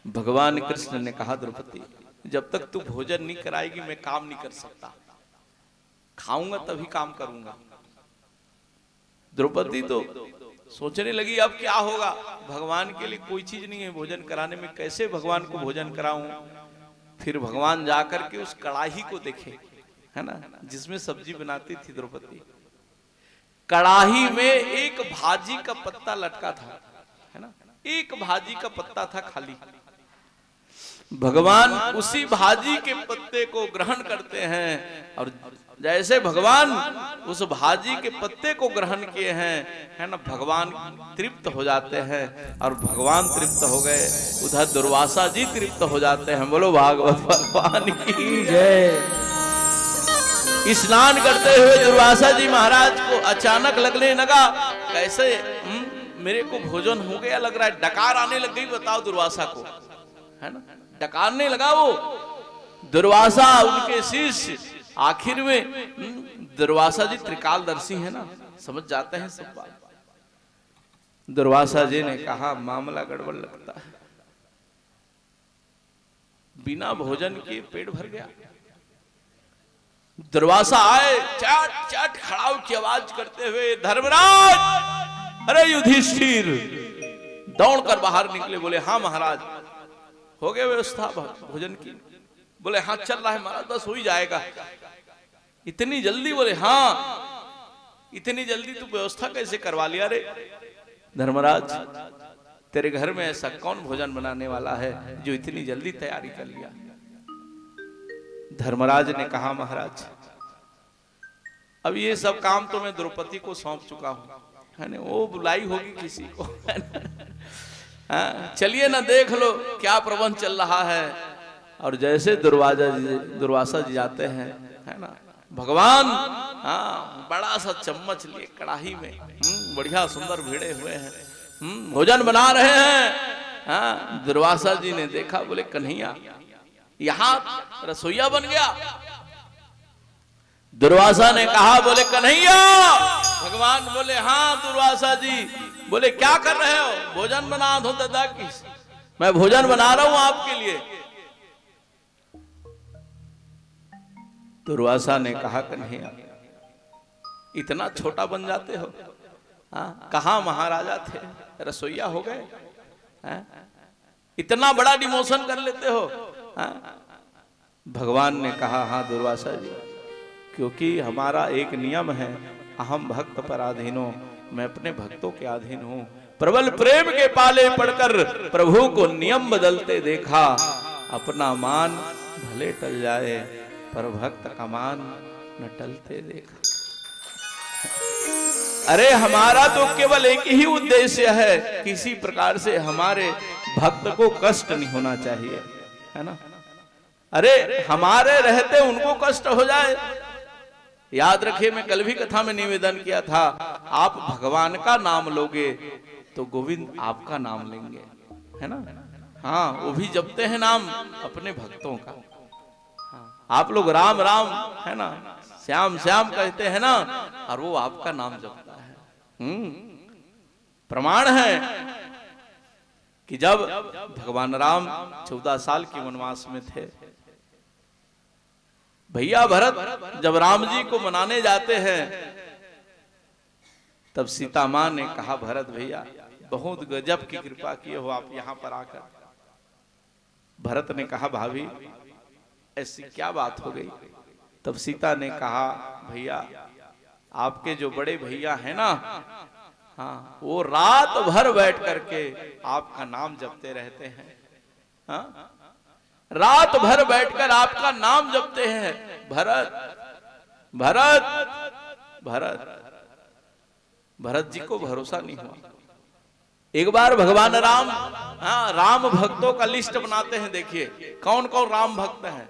भगवान कृष्ण ने कहा, द्रौपदी जब तक तू भोजन नहीं कराएगी मैं काम नहीं कर सकता, खाऊंगा तभी काम करूंगा। द्रौपदी तो सोचने लगी अब क्या होगा, भगवान के लिए कोई चीज नहीं है भोजन कराने में, कैसे भगवान को भोजन कराऊं? फिर भगवान जाकर के उस कड़ाही को देखे, है ना, जिसमें सब्जी बनाती थी द्रौपदी। कड़ाही में एक भाजी का पत्ता लटका था, है ना, एक भाजी का पत्ता था खाली। भगवान उसी भाजी के पत्ते को ग्रहण करते हैं और जैसे भगवान उस भाजी के पत्ते को ग्रहण किए हैं, है ना, भगवान तृप्त हो जाते हैं और भगवान तृप्त हो गए, उधर दुर्वासा जी तृप्त हो जाते हैं। बोलो भागवत भगवान की जय। स्नान करते हुए दुर्वासा जी महाराज को अचानक लगने लगा, कैसे मेरे को भोजन हो गया लग रहा है, डकार आने लग गई, बताओ दुर्वासा को, है ना, डकारने लगा वो। दुर्वासा उनके शिष्य, आखिर में दुर्वासा जी त्रिकालदर्शी है ना, समझ जाते हैं सब बात। दुर्वासा जी ने कहा, मामला गड़बड़ लगता है, बिना भोजन के पेट भर गया। दुर्वासा आए, चाट चाट खड़ाऊ की आवाज करते हुए, धर्मराज, अरे युधिष्ठिर, दौड़कर बाहर निकले। बोले हाँ महाराज, हो गया व्यवस्था भोजन की? बोले हाँ चल रहा है महाराज, बस हो ही जाएगा। इतनी जल्दी? बोले हाँ, इतनी जल्दी तू व्यवस्था कैसे करवा लिया रे? धर्मराज तेरे घर में ऐसा कौन भोजन बनाने वाला है जो इतनी जल्दी तैयारी कर लिया? धर्मराज ने कहा, महाराज अब ये सब काम तो मैं द्रौपदी को सौंप चुका हूं, है ना, वो बुलाई होगी किसी को, चलिए ना देख लो क्या प्रबंध चल रहा है। और जैसे दुर्वासा जी जाते हैं, है ना, भगवान बड़ा सा चम्मच लिए कड़ाही में, बढ़िया सुंदर भिड़े हुए हैं, भोजन बना रहे हैं। दुर्वासा जी ने देखा, बोले कन्हैया यहाँ रसोईया बन गया। दुर्वासा ने कहा, बोले कन्हैया। भगवान बोले हाँ दुर्वासा जी। बोले क्या कर रहे हो? भोजन बना दो दादा की, मैं भोजन बना रहा हूं आपके लिए। दुर्वासा ने कहा, कन्हैया इतना छोटा बन जाते हो? कहां महाराजा थे, रसोईया हो गए? इतना बड़ा डिमोशन कर लेते हो? भगवान ने कहा, हाँ दुर्वासा जी, क्योंकि हमारा एक नियम है, अहम भक्त पराधीनो, मैं अपने भक्तों के अधीन हूं। प्रबल प्रेम के पाले पड़कर प्रभु को नियम बदलते देखा, अपना मान भले टल जाए पर भक्त का मान न टलते देखा। अरे हमारा तो केवल एक ही उद्देश्य है, किसी प्रकार से हमारे भक्त को कष्ट नहीं होना चाहिए, है ना। अरे हमारे रहते उनको कष्ट हो जाए। याद रखिए, मैं कल भी कथा में निवेदन किया था, आप भगवान का नाम लोगे तो गोविंद आपका नाम लेंगे, है ना। हाँ, वो भी जपते हैं नाम अपने भक्तों का। आप लोग राम राम, है ना, श्याम श्याम कहते हैं ना, और वो आपका नाम जपता है। प्रमाण है कि जब भगवान राम 14 साल के वनवास में थे, भैया भरत जब राम जी को मनाने जाते हैं, तब सीता मां ने कहा, भरत भैया बहुत गजब की कृपा किए हो आप यहाँ पर आकर। भरत ने कहा, भाभी ऐसी क्या बात हो गई। तब सीता ने कहा, भैया आपके जो बड़े भैया हैं ना, हाँ, वो रात भर बैठ करके आपका नाम जपते रहते हैं। हाँ, रात भर बैठकर आपका नाम जपते हैं। भरत भरत भरत भरत जी को भरोसा नहीं हुआ। एक बार भगवान राम, हाँ, राम भक्तों का लिस्ट बनाते हैं। देखिए कौन कौन राम भक्त हैं।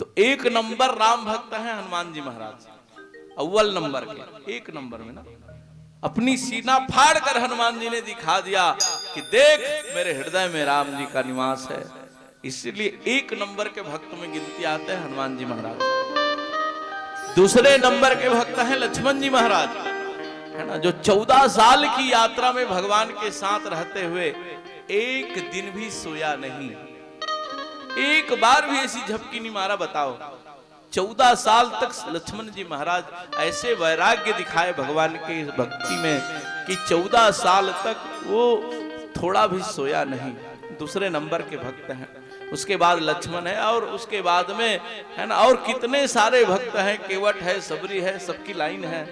तो 1 नंबर राम भक्त हैं हनुमान जी महाराज, अव्वल नंबर के 1 नंबर में ना, अपनी सीना फाड़ कर हनुमान जी ने दिखा दिया कि देख मेरे हृदय में राम जी का निवास है। इसलिए 1 नंबर के भक्त में गिनती आते हैं हनुमान जी महाराज। दूसरे नंबर के भक्त हैं लक्ष्मण जी महाराज, है ना, जो 14 साल की यात्रा में भगवान के साथ रहते हुए एक दिन भी सोया नहीं, एक बार भी ऐसी झपकी नहीं मारा। बताओ, 14 साल तक लक्ष्मण जी महाराज ऐसे वैराग्य दिखाए भगवान की भक्ति में कि 14 साल तक वो थोड़ा भी सोया नहीं। दूसरे नंबर के भक्त हैं। उसके बाद लक्ष्मण है, और उसके बाद में, है ना, और कितने सारे भक्त हैं, केवट है, सबरी है, सबकी लाइन है।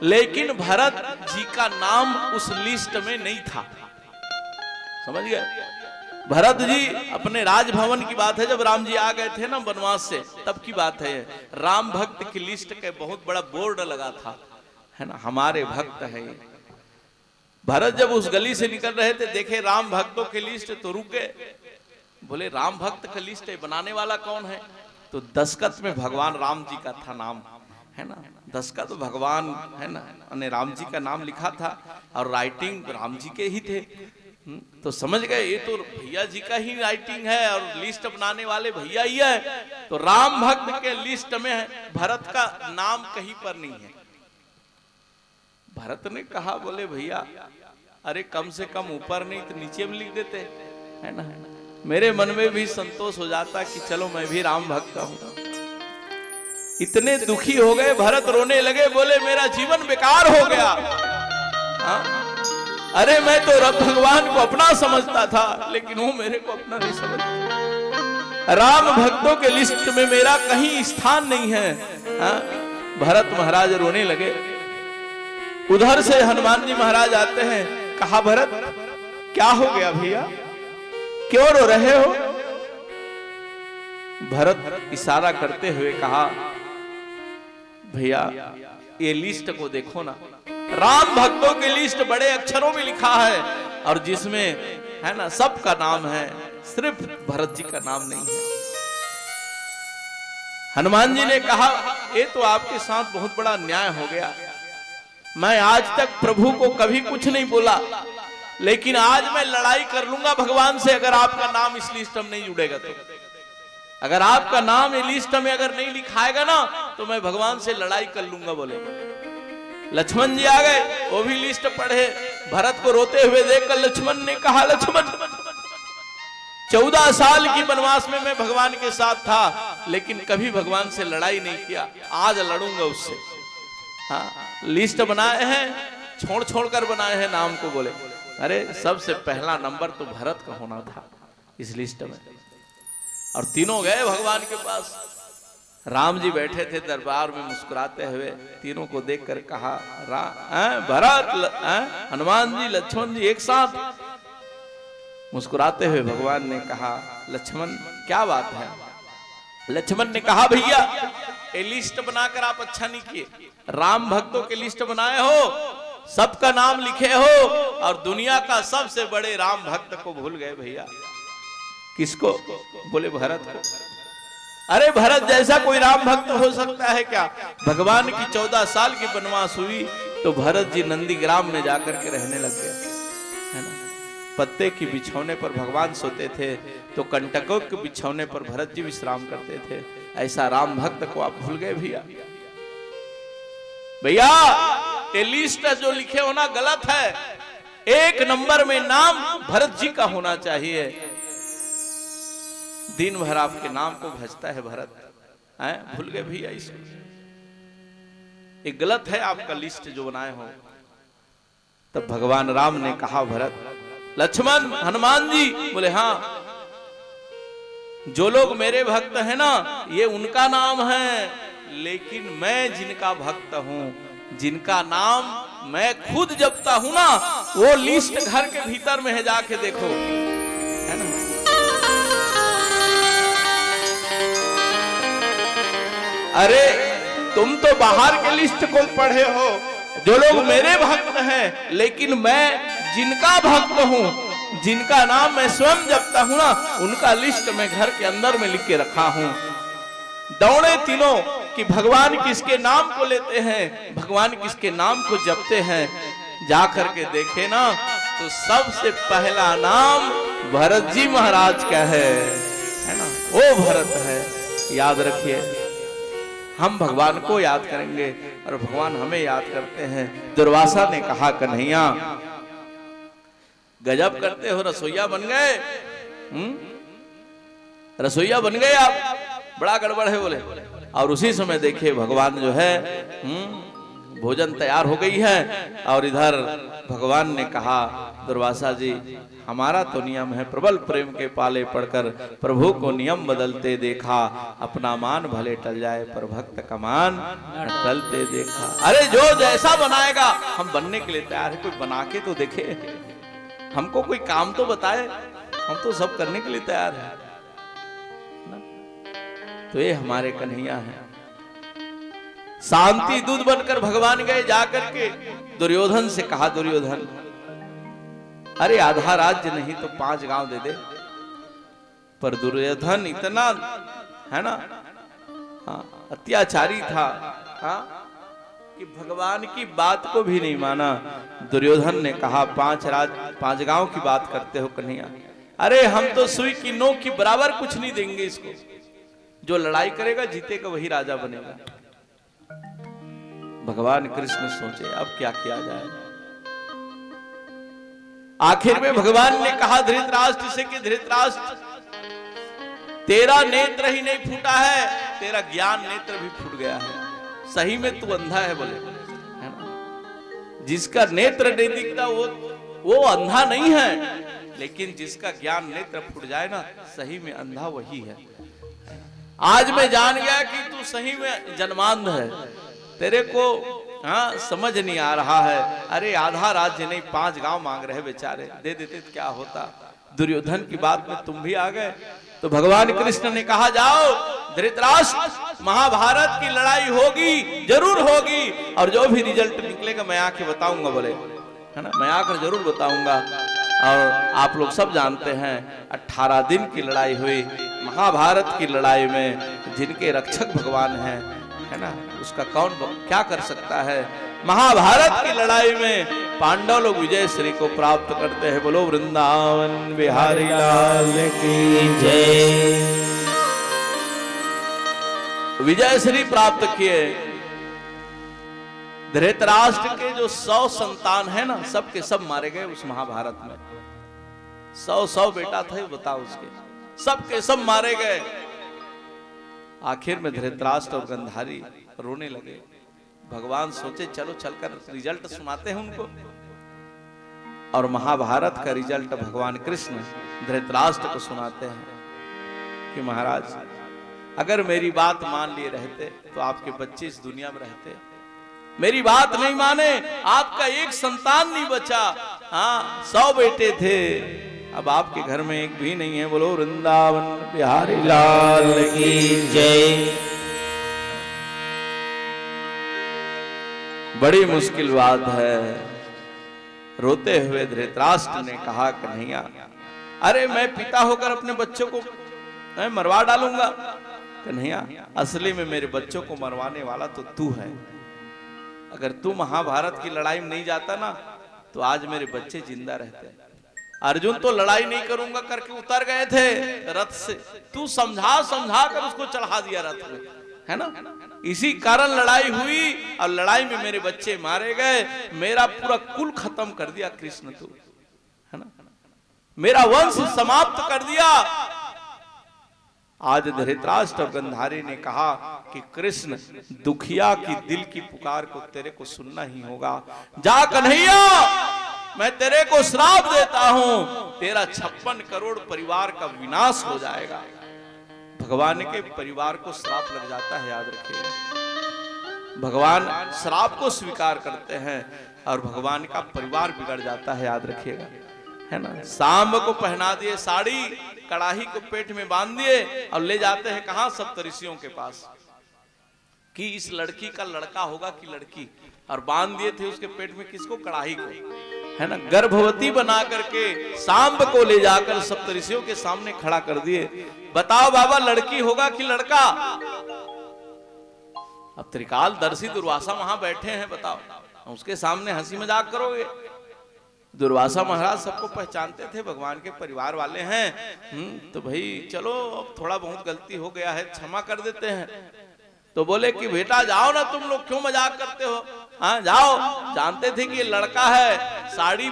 लेकिन भरत जी का नाम उस लिस्ट में नहीं था। समझ गए। भरत जी अपने राजभवन की बात है, जब राम जी आ गए थे ना वनवास से, तब की बात है। राम भक्त की लिस्ट के बहुत बड़ा बोर्ड लगा था, है ना, हमारे भक्त है ये। भरत जब उस गली से निकल रहे थे, देखे राम भक्तों की लिस्ट, तो रुक गए। बोले राम भक्त का लिस्ट है, बनाने वाला कौन है। तो दस्तखत में भगवान राम जी का था नाम, है ना, दस्तखत भगवान, है ना, राम जी का नाम लिखा था, और राइटिंग राम जी के ही थे। तो समझ गए ये तो भैया जी का ही राइटिंग है, और लिस्ट बनाने वाले भैया ही है। तो राम भक्त के लिस्ट में भरत का नाम कहीं पर नहीं है। भरत ने कहा, बोले भैया अरे कम से कम ऊपर नहीं तो नीचे में लिख देते, है ना। मेरे मन में भी संतोष हो जाता कि चलो मैं भी राम भक्त हूं। इतने दुखी हो गए, भरत रोने लगे, बोले मेरा जीवन बेकार हो गया। हाँ? अरे मैं तो रब भगवान को अपना समझता था, लेकिन वो मेरे को अपना नहीं समझता। राम भक्तों के लिस्ट में मेरा कहीं स्थान नहीं है। हाँ? भरत महाराज रोने लगे। उधर से हनुमान जी महाराज आते हैं। कहा, भरत क्या हो गया भैया, क्यों रो रहे हो। भरत इशारा करते हुए कहा, भैया ये लिस्ट को देखो ना, राम भक्तों की लिस्ट बड़े अक्षरों में लिखा है, और जिसमें, है ना, सबका नाम है, सिर्फ भरत जी का नाम नहीं है। हनुमान जी ने कहा, ये तो आपके साथ बहुत बड़ा अन्याय हो गया। मैं आज तक प्रभु को कभी कुछ नहीं बोला, लेकिन आज मैं लड़ाई कर लूंगा भगवान से, अगर आपका नाम इस लिस्ट में नहीं जुड़ेगा तो। अगर आपका नाम ये लिस्ट में अगर नहीं लिखाएगा ना, तो मैं भगवान से लड़ाई कर लूंगा, बोले। लक्ष्मण जी आ गए, वो भी लिस्ट पढ़े। भरत को रोते हुए देखकर लक्ष्मण ने कहा, लक्ष्मण 14 साल की वनवास में मैं भगवान के साथ था, लेकिन कभी भगवान से लड़ाई नहीं किया, आज लड़ूंगा उससे। हाँ, लिस्ट बनाए हैं, छोड़ छोड़ कर बनाए हैं नाम को, बोले। अरे सबसे पहला नंबर तो भरत का होना था इस लिस्ट में। और तीनों गए भगवान के पास। राम जी बैठे थे दरबार में मुस्कुराते हुए, तीनों को देखकर कहा, भरत, हनुमान जी, लक्ष्मण जी एक साथ मुस्कुराते हुए भगवान ने कहा, लक्ष्मण क्या बात है। लक्ष्मण ने कहा, भैया ये लिस्ट बनाकर आप अच्छा नहीं किए। राम भक्तों की लिस्ट बनाए हो, सबका नाम लिखे हो, और दुनिया का सबसे बड़े राम भक्त को भूल गए भैया। किसको? बोले भरत को। अरे भरत जैसा कोई राम भक्त हो सकता है क्या? भगवान की 14 साल की वनवास हुई तो भरत जी नंदीग्राम में जाकर के रहने लग गए, है ना। पत्ते की बिछौने पर भगवान सोते थे तो कंटकों के बिछौने पर भरत जी विश्राम करते थे। ऐसा राम भक्त को आप भूल गए भैया। भैया ये लिस्ट जो लिखे होना गलत है। 1 नंबर में नाम भरत जी का होना चाहिए। दिन भर आपके नाम को भजता है भरत, हैं? भूल गए भैया इसको। ये गलत है आपका लिस्ट जो बनाए हो। तब भगवान राम ने कहा भरत, लक्ष्मण, हनुमान जी बोले हाँ, जो लोग मेरे भक्त हैं ना ये उनका नाम है, लेकिन मैं जिनका भक्त हूं, जिनका नाम मैं खुद जपता हूं ना, वो लिस्ट घर के भीतर में है, जाके देखो, है ना। अरे तुम तो बाहर के लिस्ट को पढ़े हो, जो लोग मेरे भक्त हैं, लेकिन मैं जिनका भक्त हूं, जिनका नाम मैं स्वयं जपता हूं ना, उनका लिस्ट मैं घर के अंदर में लिख के रखा हूं। दौड़े तीनों कि भगवान किसके नाम को लेते हैं, भगवान किसके नाम को जपते हैं। जा करके देखे ना तो सबसे पहला नाम भरत जी महाराज का है ना। वो भरत है। याद रखिए, हम भगवान को याद करेंगे और भगवान हमें याद करते हैं। दुर्वासा ने कहा, कन्हैया गजब करते हो, रसोईया बन गए, रसोईया बन गए आप, बड़ा गड़बड़ है बोले। और उसी समय देखिए भगवान जो है भोजन तैयार हो गई है और इधर भगवान ने कहा, दुर्वासा जी हमारा तो नियम है, प्रबल प्रेम के पाले पड़कर प्रभु को नियम बदलते देखा, अपना मान भले टल जाए पर भक्त का मान न टलते देखा। अरे जो जैसा बनाएगा हम बनने के लिए तैयार है, कोई बना के तो देखे, हमको कोई काम तो बताए, हम तो सब करने के लिए तैयार है ना। तो ये हमारे कन्हैया हैं। शांति दूध बनकर भगवान गए, जाकर के दुर्योधन से कहा, दुर्योधन अरे आधा राज्य नहीं तो 5 गांव दे दे। पर दुर्योधन इतना है ना, हाँ, अत्याचारी था, हाँ, कि भगवान की बात को भी नहीं माना। दुर्योधन ने कहा, 5 गांव की बात करते हो कन्हैया? अरे हम तो सुई की नोक की बराबर कुछ नहीं देंगे इसको, जो लड़ाई करेगा जीतेगा वही राजा बनेगा। भगवान कृष्ण सोचे अब क्या किया जाए। आखिर में भगवान ने कहा धृतराष्ट्र से कि धृतराष्ट्र तेरा नेत्र ही नहीं फूटा है, तेरा ज्ञान नेत्र भी फूट गया है। सही में तू अंधा है बोले, है ना। जिसका नेत्र नहीं दिखता वो अंधा नहीं है, लेकिन जिसका ज्ञान नेत्र फूट जाए ना, सही में अंधा वही है। आज मैं जान गया कि तू सही में जन्मांध है, तेरे को हाँ समझ नहीं आ रहा है। अरे आधा राज्य नहीं 5 गांव मांग रहे बेचारे, दे देते तो क्या होता। दुर्योधन की बात में तुम भी आ गए। तो भगवान कृष्ण ने कहा, जाओ धृतराष्ट्र, महाभारत की लड़ाई होगी, जरूर होगी, और जो भी रिजल्ट निकलेगा मैं आके बताऊंगा बोले, है ना, मैं आकर जरूर बताऊंगा। और आप लोग सब जानते हैं 18 दिन की लड़ाई हुई। महाभारत की लड़ाई में जिनके रक्षक भगवान हैं, है ना, उसका कौन क्या कर सकता है। महाभारत की लड़ाई में पांडव लोग विजय श्री को प्राप्त करते हैं। बोलो वृंदावन बिहारी लाल की जय। विजय श्री प्राप्त किए। धृतराष्ट्र के जो 100 संतान है ना, सब के सब मारे गए उस महाभारत में। 100 बेटा थे, बताओ उसके, सब के सब मारे गए। आखिर में धृतराष्ट्र और गंधारी रोने लगे। भगवान सोचे चलो चलकर रिजल्ट सुनाते हैं उनको। और महाभारत का रिजल्ट भगवान कृष्ण धृतराष्ट्र को सुनाते हैं कि महाराज अगर मेरी बात मान लिए रहते तो आपके बच्चे इस दुनिया में रहते। मेरी बात नहीं माने, आपका एक संतान नहीं बचा। हाँ 100 बेटे थे, अब आपके घर में एक भी नहीं है। बोलो वृंदावन बिहारी लाल की जय। बड़ी मुश्किल बात है। रोते हुए धृतराष्ट्र ने कहा, कन्हैया अरे मैं पिता होकर अपने बच्चों को मैं मरवा डालूंगा। कन्हैया असली में मेरे बच्चों को मरवाने वाला तो तू है। अगर तू महाभारत की लड़ाई में नहीं जाता ना तो आज मेरे बच्चे जिंदा रहते। अर्जुन तो लड़ाई नहीं करूंगा करके उतर गए थे रथ से, तू समझा समझा कर उसको चढ़ा दिया रथ में, है ना। इसी कारण लड़ाई हुई और लड़ाई में मेरे बच्चे मारे गए, मेरा पूरा कुल खत्म कर दिया कृष्ण तू, है ना, मेरा वंश समाप्त कर दिया। आज धृतराष्ट्र और गंधारी ने कहा कि कृष्ण दुखिया की दिल की पुकार को तेरे को सुनना ही होगा। जा कन्हैया मैं तेरे को श्राप देता हूं, तेरा 56 करोड़ परिवार का विनाश हो जाएगा। भगवान के परिवार को श्राप लग जाता है, याद रखिए। भगवान श्राप को स्वीकार करते हैं और भगवान का परिवार बिगड़ जाता है, याद रखिएगा, है ना। सांब को पहना दिए साड़ी, कड़ाही को पेट में बांध दिए और ले जाते हैं कहां, सप्तऋषियों के पास कि इस लड़की का लड़का होगा कि लड़की, और बांध दिए थे उसके पेट में किसको, कड़ाही को, है ना। गर्भवती बना करके सांब को ले जाकर सप्तऋषियों के सामने खड़ा कर दिए। बताओ बाबा लड़की होगा कि लड़का। अब त्रिकालदर्शी दुर्वासा वहां बैठे हैं, बताओ उसके सामने हंसी मजाक करोगे। दुर्वासा महाराज सबको पहचानते थे, भगवान के परिवार वाले हैं, तो भाई चलो अब थोड़ा बहुत गलती हो गया है क्षमा कर देते हैं। तो बोले कि बेटा जाओ ना, तुम लोग क्यों मजाक करते हो, हाँ जाओ। जानते थे कि ये लड़का है, साड़ी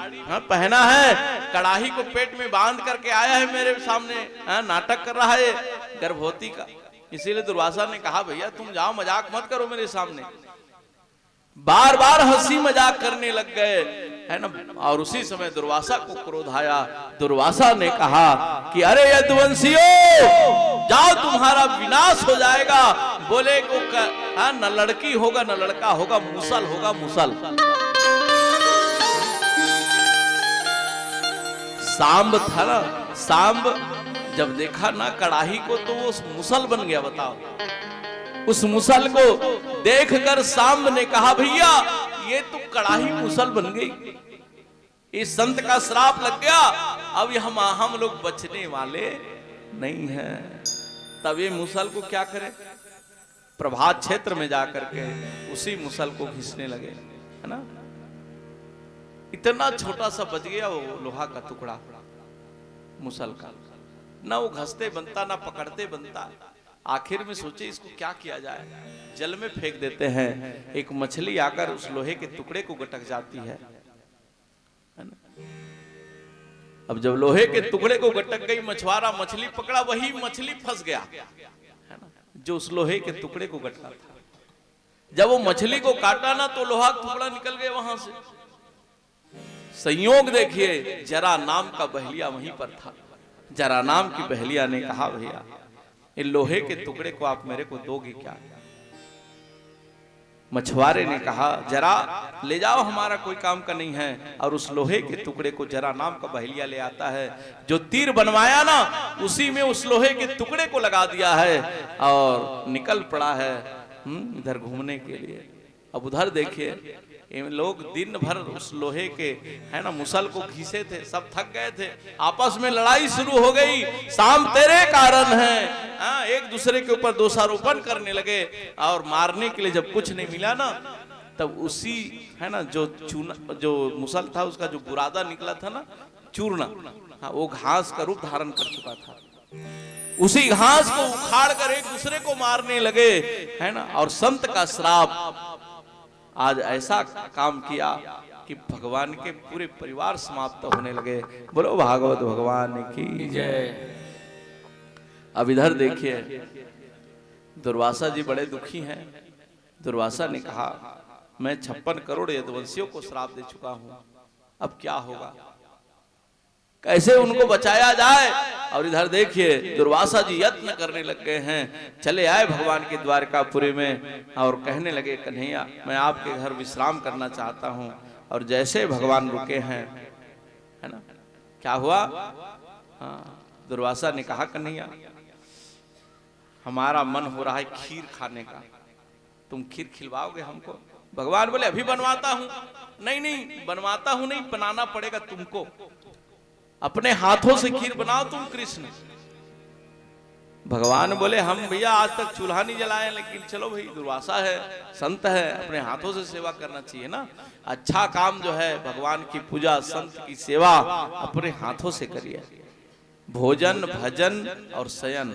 पहना है, कड़ाही को पेट में बांध करके आया है मेरे सामने, नाटक कर रहा है गर्भवती का। इसीलिए दुर्वासा ने कहा भैया तुम जाओ, मजाक मत करो मेरे सामने। बार बार हंसी मजाक करने लग गए, है ना। और उसी समय दुर्वासा को क्रोध आया। दुर्वासा ने कहा कि अरे यदुवंशियों जाओ, तुम्हारा विनाश हो जाएगा। बोले को न लड़की होगा न लड़का होगा, मुसल होगा मुसल। सांब था ना, सांब जब देखा ना कड़ाही को तो वो मुसल बन गया। बताओ उस मुसल को देखकर सांब ने कहा भैया ये तो कड़ाही मुसल बन गई, इस संत का श्राप लग गया, अब हम लोग बचने वाले नहीं हैं। तब ये मुसल को क्या करे, प्रभात क्षेत्र में जाकर के उसी मुसल को घिसने लगे, है ना। इतना छोटा सा बच गया वो लोहा का टुकड़ा मुसल का, ना वो घसते बनता ना पकड़ते बनता। आखिर में सोचे इसको क्या किया जाए, जल में फेंक देते हैं। एक मछली आकर उस लोहे के टुकड़े को गटक जाती है ना। अब जब लोहे के टुकड़े को गटक गई, मछुआरा मछली पकड़ा, वही मछली फंस गया, है ना, जो उस लोहे के टुकड़े को गटका था। जब वो मछली को काटा ना तो लोहा टुकड़ा निकल गया वहां से। संयोग देखिए, जरा नाम का बहलिया वहीं पर था। जरा नाम की बहलिया ने कहा भैया इन लोहे के टुकड़े को आप मेरे को दोगे क्या। मछुआरे ने कहा जरा ले जाओ, हमारा कोई काम का नहीं है। और उस लोहे के टुकड़े को जरा नाम का बहलिया ले आता है, जो तीर बनवाया ना उसी में उस लोहे के टुकड़े को लगा दिया है और निकल पड़ा है इधर घूमने के लिए। अब उधर देखिए इन लोग दिन भर उस लोहे के, है ना, मुसल को घिसे थे, सब थक गए थे। आपस में लड़ाई शुरू हो गई, शाम तेरे कारण है, एक दूसरे के ऊपर दोषारोपण करने लगे। और मारने के लिए जब कुछ नहीं मिला ना, तब उसी, है ना, जो चूना जो मुसल था उसका जो बुरादा निकला था ना, चूर्णा, वो घास का रूप धारण कर चुका था। उसी घास को उखाड़ कर एक दूसरे को मारने लगे, है ना। और संत का श्राप आज ऐसा काम किया कि भगवान के पूरे परिवार समाप्त होने लगे। बोलो भागवत भगवान की जय। अब इधर देखिए दुर्वासा जी बड़े दुखी हैं। दुर्वासा ने कहा मैं 56 करोड़ यदुवंशियों को श्राप दे चुका हूं, अब क्या होगा, कैसे उनको बचाया जाए। और इधर देखिए दुर्वासा जी यत्न करने लग गए हैं। चले आए भगवान के द्वारकापुरी में और कहने लगे कन्हैया मैं आपके घर विश्राम करना चाहता हूं। और जैसे भगवान रुके हैं, है ना, क्या हुआ, दुर्वासा ने कहा कन्हैया हमारा मन हो रहा है खीर खाने का, तुम खीर खिलवाओगे हमको। भगवान बोले अभी बनवाता हूं। नहीं नहीं बनवाता हूं नहीं, बनाना पड़ेगा तुमको। अपने हाथों से खीर बनाओ तुम कृष्ण। भगवान बोले हम भैया आज तक चूल्हा नहीं जलाए, लेकिन चलो भाई दुर्वासा है, संत है, अपने हाथों से सेवा करना चाहिए ना। अच्छा काम जो है भगवान की पूजा, संत की सेवा अपने हाथों से करिए। भोजन, भजन और शयन,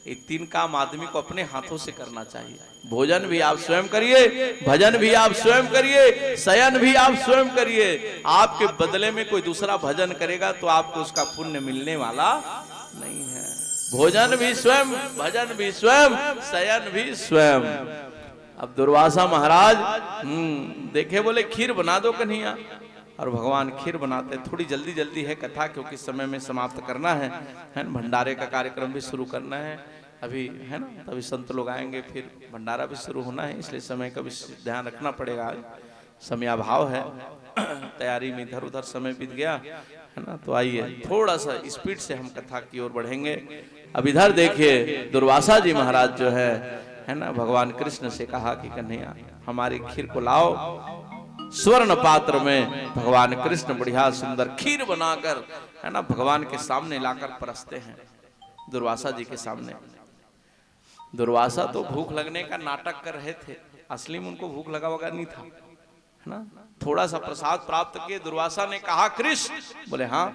ये 3 काम आदमी को अपने हाथों से करना चाहिए। भोजन भी आप स्वयं करिए, भजन भी आप स्वयं करिए, शयन भी आप स्वयं करिए। आपके बदले में कोई दूसरा भजन करेगा तो आपको उसका पुण्य मिलने वाला नहीं है। भोजन भी स्वयं, भजन भी स्वयं, शयन भी स्वयं। अब दुर्वासा महाराज देखे, बोले खीर बना दो कन्हैया। और भगवान खीर बनाते। थोड़ी जल्दी जल्दी है कथा, क्योंकि समय में समाप्त करना है ना। भंडारे का कार्यक्रम भी शुरू करना है अभी, है ना। तभी संत लोग आएंगे, फिर भंडारा भी शुरू होना है, इसलिए समय का भी ध्यान रखना पड़ेगा। आज समयाभाव है, तैयारी में इधर उधर समय बीत गया, है ना। तो आइए थोड़ा सा स्पीड से हम कथा की ओर बढ़ेंगे। अब इधर देखिए, दुर्वासा जी महाराज जो है ना, भगवान कृष्ण से कहा कि कन्हैया हमारी खीर को लाओ। स्वर्ण पात्र में भगवान कृष्ण बढ़िया सुंदर खीर बनाकर, है ना, भगवान के सामने लाकर परसते हैं, दुर्वासा जी के सामने। दुर्वासा तो भूख लगने का नाटक कर रहे थे, असली में उनको भूख लगा वगा नहीं था, है ना। थोड़ा सा प्रसाद प्राप्त किए। दुर्वासा ने कहा कृष्ण, बोले हाँ,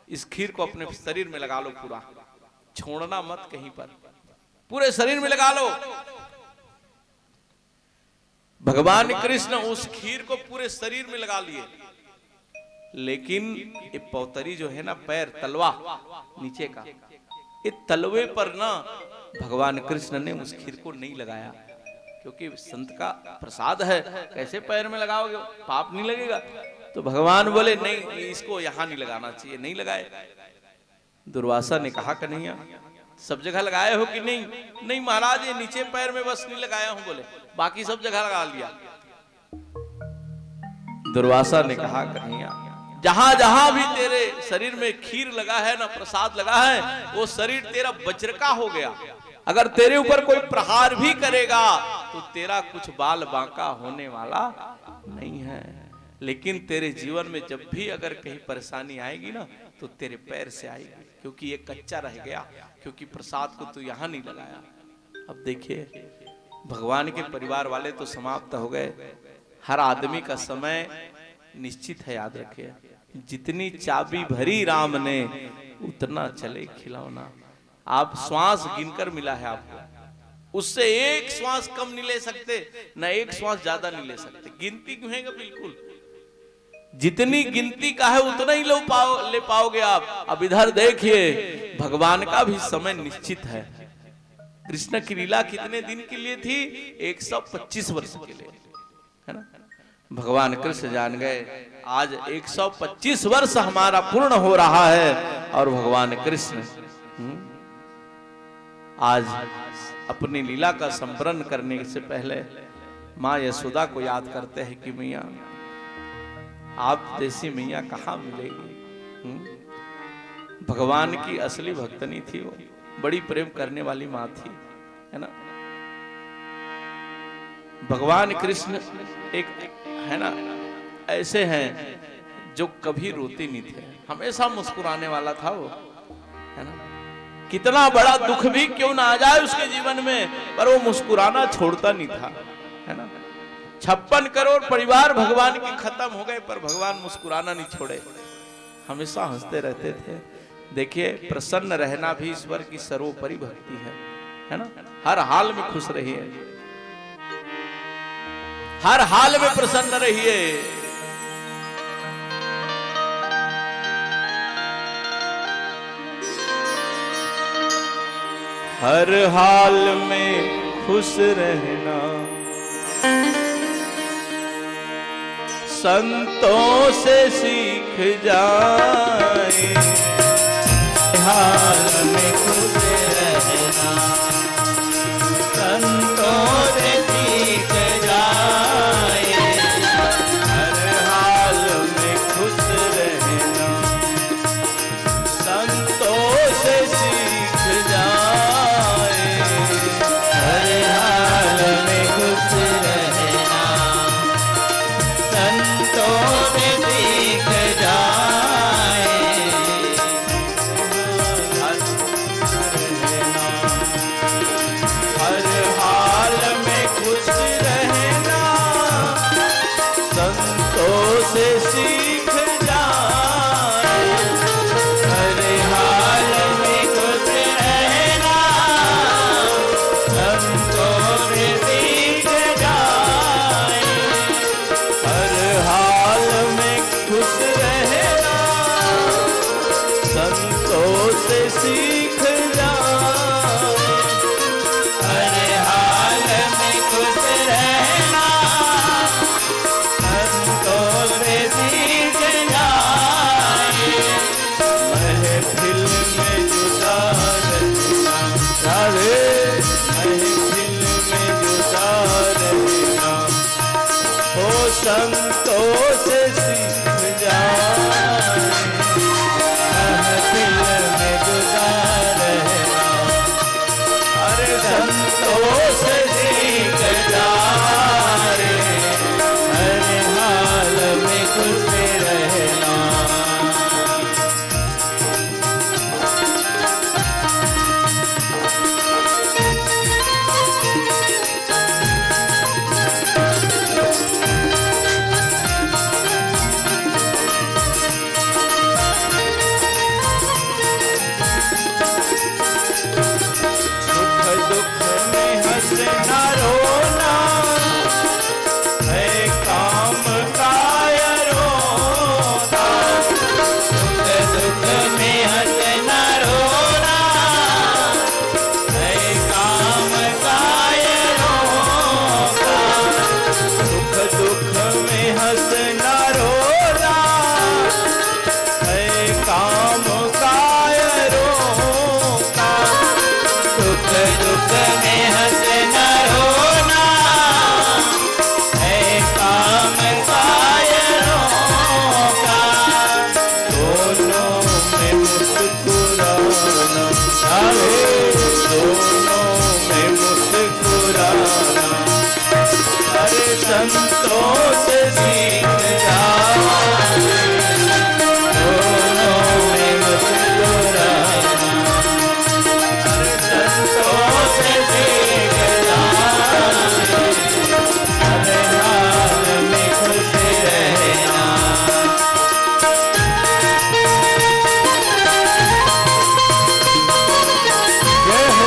इस खीर को अपने शरीर में लगा लो, पूरा छोड़ना मत कहीं पर, पूरे शरीर में लगा लो। भगवान कृष्ण उस खीर को पूरे शरीर में लगा लिए, लेकिन ये पौतरी जो है ना, पैर तलवा नीचे का, ये तलवे पर ना भगवान कृष्ण ने उस खीर को नहीं लगाया, क्योंकि संत का प्रसाद है, कैसे पैर में लगाओगे, पाप नहीं लगेगा। तो भगवान बोले नहीं, इसको यहां नहीं लगाना चाहिए, नहीं लगाए। दुर्वासा ने कहा कन्हैया सब जगह लगाए हो कि नहीं? नहीं महाराज, ये नीचे पैर में बस नहीं लगाया हूं, बोले बाकी सब जगह लगा लिया। दुर्वासा ने कहा कन्हैया जहां जहां भी तेरे शरीर में खीर लगा है ना, प्रसाद लगा है, वो शरीर तेरा वज्र का हो गया। अगर तेरे ऊपर कोई प्रहार भी करेगा तो तेरा कुछ बाल बांका होने वाला नहीं है। लेकिन तेरे जीवन में जब भी अगर कहीं परेशानी आएगी ना, तो तेरे पैर से आएगी, क्योंकि ये कच्चा रह गया, क्योंकि प्रसाद को तू यहां नहीं लगाया। अब देखिए, भगवान के परिवार वाले तो समाप्त हो गए। हर आदमी का समय निश्चित है, याद रखिए। जितनी चाबी भरी राम ने, उतना चले खिलौना। आप श्वास गिनकर मिला है आपको, उससे एक श्वास कम नहीं ले सकते, ना एक श्वास ज्यादा नहीं ले सकते। गिनती क्यों है? बिल्कुल जितनी गिनती का है उतना ही ले पाओगे आप। अब इधर देखिए, भगवान का भी समय निश्चित है। कृष्ण की लीला कितने दिन के लिए थी? 125 वर्ष के लिए, है ना। भगवान कृष्ण जान गए आज 125 वर्ष हमारा पूर्ण हो रहा है, और भगवान कृष्ण आज अपनी लीला का संवरण करने से पहले माँ यशोदा को याद करते हैं कि मैया, आप जैसी मैया कहाँ मिलेगी। भगवान की असली भक्तनी थी वो, बड़ी प्रेम करने वाली माँ थी, है ना। भगवान कृष्ण एक, है ना, ऐसे हैं जो कभी रोते नहीं थे, हमेशा मुस्कुराने वाला था वो, है ना। कितना बड़ा दुख भी क्यों ना आ जाए उसके जीवन में, पर वो मुस्कुराना छोड़ता नहीं था, है ना। 56 करोड़ परिवार भगवान के खत्म हो गए, पर भगवान मुस्कुराना नहीं छोड़े, हमेशा हंसते रहते थे। देखिए, प्रसन्न रहना भी ईश्वर की सर्वोपरि भक्ति है ना। हर हाल में खुश रहिए, हर हाल में प्रसन्न रहिए। हर हाल में खुश रहना संतों से सीख जाए। हाल में खुश रहना संतों से सीख जाए। हर हाल में खुश रहना संतों से सीख जाए। हर हाल में खुश रहना संतों से सीख जाए। संतों से सीख जाए, महफिल में गुजार रहना, अरे संतों से सीख जाए, हर हाल में खुश रहना। संतों से सीख जाए, दोनों में मुस्कुराना, संतों से सीख जाए, हर हाल में खुश रहना। जय हो।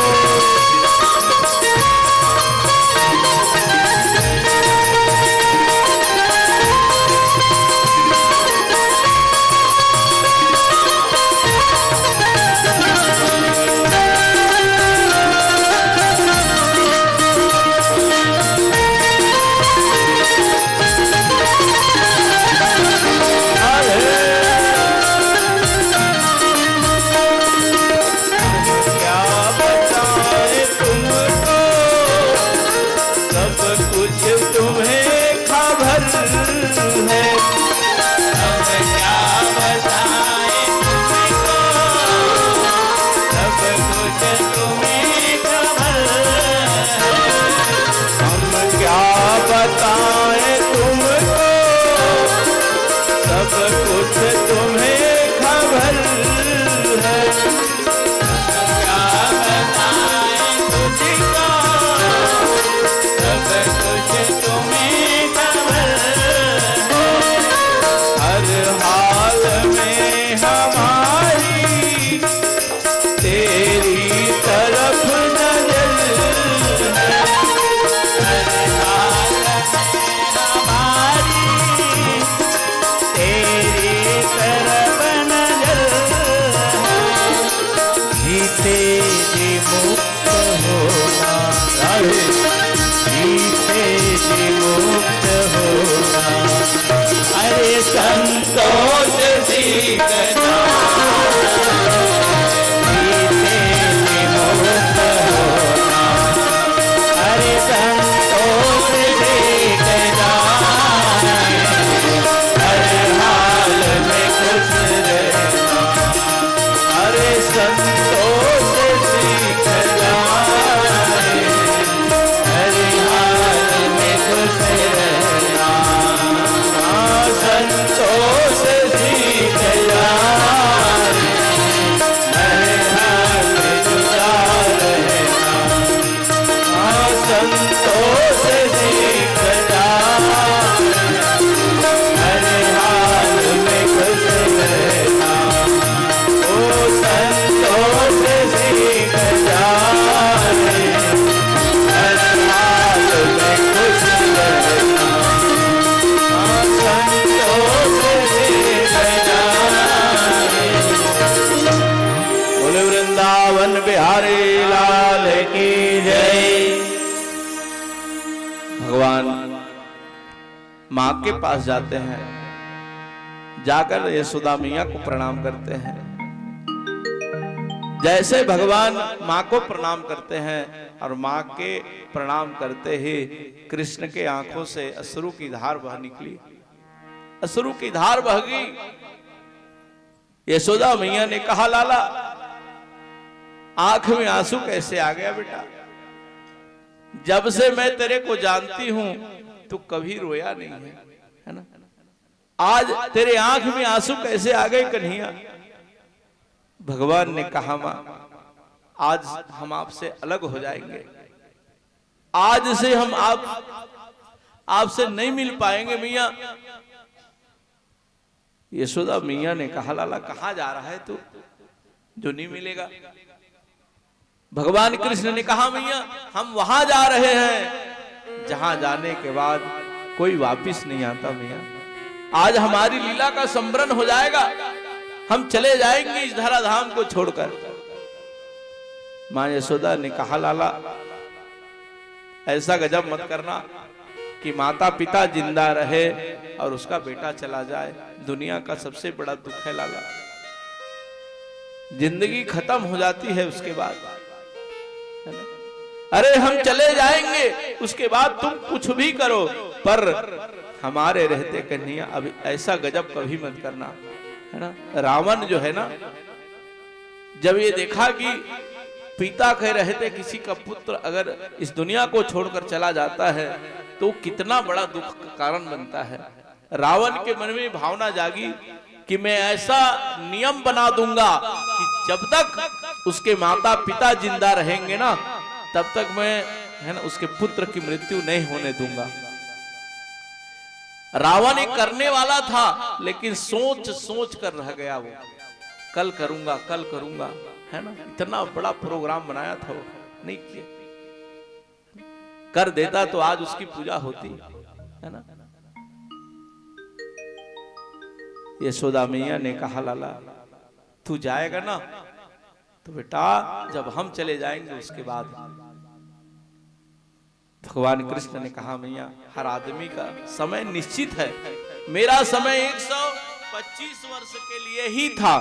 संतोष सीख अरे संतोष सीख हर हाल में खुश रहना, अरे संतोष सीख हर हाल में खुश रहना, संतोष सीख हर हाल में जुदा रहना, संतोष सीख हर हाल में खुश रहना, ओ संतोष सीख हर हाल में खुश रहना, बोले वृंदावन बिहारी लाल की जय। भगवान माँ के पास जाते हैं, जाकर यशोदा मैया को प्रणाम करते हैं। जैसे भगवान माँ को प्रणाम करते हैं और माँ के प्रणाम करते ही कृष्ण के आंखों से अश्रु की धार बह निकली, अश्रु की धार बह गई। यशोदा मैया ने कहा, लाला आंख में आंसू कैसे आ गया बेटा? जब से मैं तेरे को जानती हूं तू कभी रोया नहीं है ना? आज तेरे आंख में आंसू कैसे आ गए कन्हैया? भगवान ने कहा, मां आज हम आपसे अलग हो जाएंगे, आज से हम आपसे नहीं मिल पाएंगे मैया। यशोदा मैया ने कहा, लाला कहां जा रहा है तू जो नहीं मिलेगा? भगवान कृष्ण ने कहा, मैया हम वहां जा रहे हैं जहां जाने के बाद कोई वापिस नहीं आता मैया। आज हमारी लीला का संबरण हो जाएगा, हम चले जाएंगे इस धराधाम को छोड़कर। मां यशोदा ने कहा, लाला ऐसा गजब मत करना कि माता पिता जिंदा रहे और उसका बेटा चला जाए, दुनिया का सबसे बड़ा दुख है लाला। जिंदगी खत्म हो जाती है उसके बाद, है ना? अरे हम चले जाएंगे, उसके बाद तुम कुछ भी करो, पर हमारे रहते कन्हैया अभी ऐसा गजब कभी मत करना, है ना? रावण जो है ना, जब ये देखा कि पिता कह रहे थे किसी का पुत्र अगर इस दुनिया को छोड़कर चला जाता है तो कितना बड़ा दुख का कारण बनता है। रावण के मन में भावना जागी कि मैं ऐसा नियम बना दूंगा कि जब तक उसके माता पिता जिंदा रहेंगे ना, तब तक मैं, है ना, उसके पुत्र की मृत्यु नहीं होने दूंगा। रावण एक करने वाला था, लेकिन सोच सोच कर रह गया वो, कल करूंगा कल करूंगा, है ना? इतना बड़ा प्रोग्राम बनाया था वो, नहीं किया। कर देता तो आज उसकी पूजा होती, है ना? यशोदा मैया ने कहा, लाला तू जाएगा ना तो बेटा जब हम चले जाएंगे उसके बाद। भगवान कृष्ण ने कहा, मैया हर आदमी का समय निश्चित है, मेरा समय 125 वर्ष के लिए ही था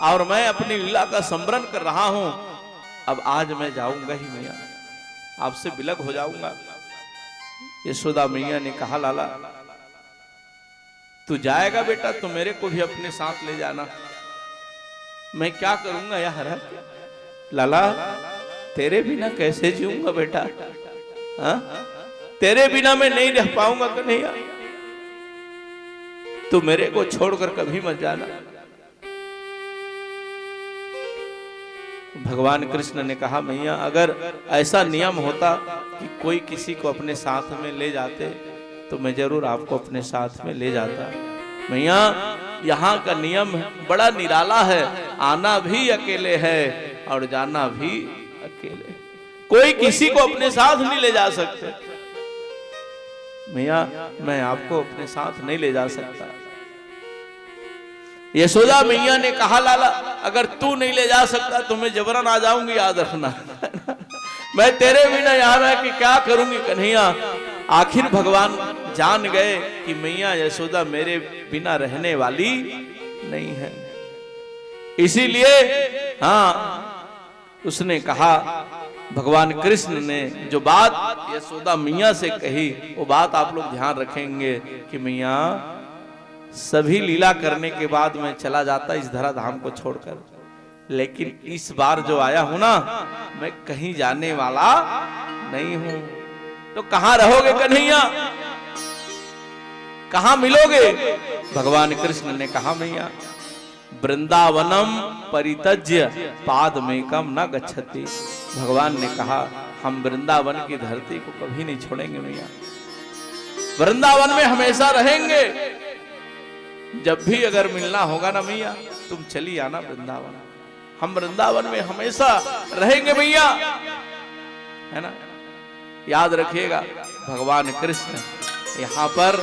और मैं अपनी लीला का संबरण कर रहा हूं। अब आज मैं जाऊंगा ही मैया, आपसे विलग हो जाऊंगा। यशोदा मैया ने कहा, लाला तू जाएगा बेटा तो मेरे को भी अपने साथ ले जाना। मैं क्या करूंगा यार? लाला तेरे बिना कैसे जीऊंगा बेटा? हाँ? तेरे बिना मैं नहीं रह पाऊंगा कन्हैया, तू मेरे को छोड़कर कभी मत जाना। भगवान कृष्ण ने कहा, मैया अगर ऐसा नियम होता कि कोई किसी को अपने साथ में ले जाते तो मैं जरूर आपको अपने साथ में ले जाता। मैया यहाँ का नियम बड़ा निराला है, आना भी अकेले है और जाना भी अकेले, कोई किसी को अपने साथ नहीं ले जा सकते। मैया मैं आपको अपने साथ नहीं ले जा सकता। यशोदा मैया ने कहा, लाला अगर तू नहीं ले जा सकता तो मैं जबरन आ जाऊंगी, याद रखना। मैं तेरे बिना यहाँ रह के क्या करूंगी कन्हैया? आखिर भगवान जान गए कि मैया यशोदा मेरे बिना रहने वाली नहीं है, इसीलिए हाँ उसने कहा, भगवान कृष्ण ने जो बात यशोदा मैया से कही वो बात आप लोग ध्यान रखेंगे कि मैया सभी लीला करने के बाद मैं चला जाता इस धराधाम को छोड़कर, लेकिन इस बार जो आया हूं ना मैं कहीं जाने वाला नहीं हूं। तो कहां रहोगे कन्हैया, कहां मिलोगे? भगवान कृष्ण ने कहा, मैया वृंदावनम परित्यज्य पादमेकम न गच्छति। भगवान ने कहा, हम वृंदावन की धरती को कभी नहीं छोड़ेंगे मैया, वृंदावन में हमेशा रहेंगे। जब भी अगर मिलना होगा ना मैया तुम चली आना वृंदावन, हम वृंदावन में हमेशा रहेंगे मैया, है ना? याद रखिएगा भगवान कृष्ण यहाँ पर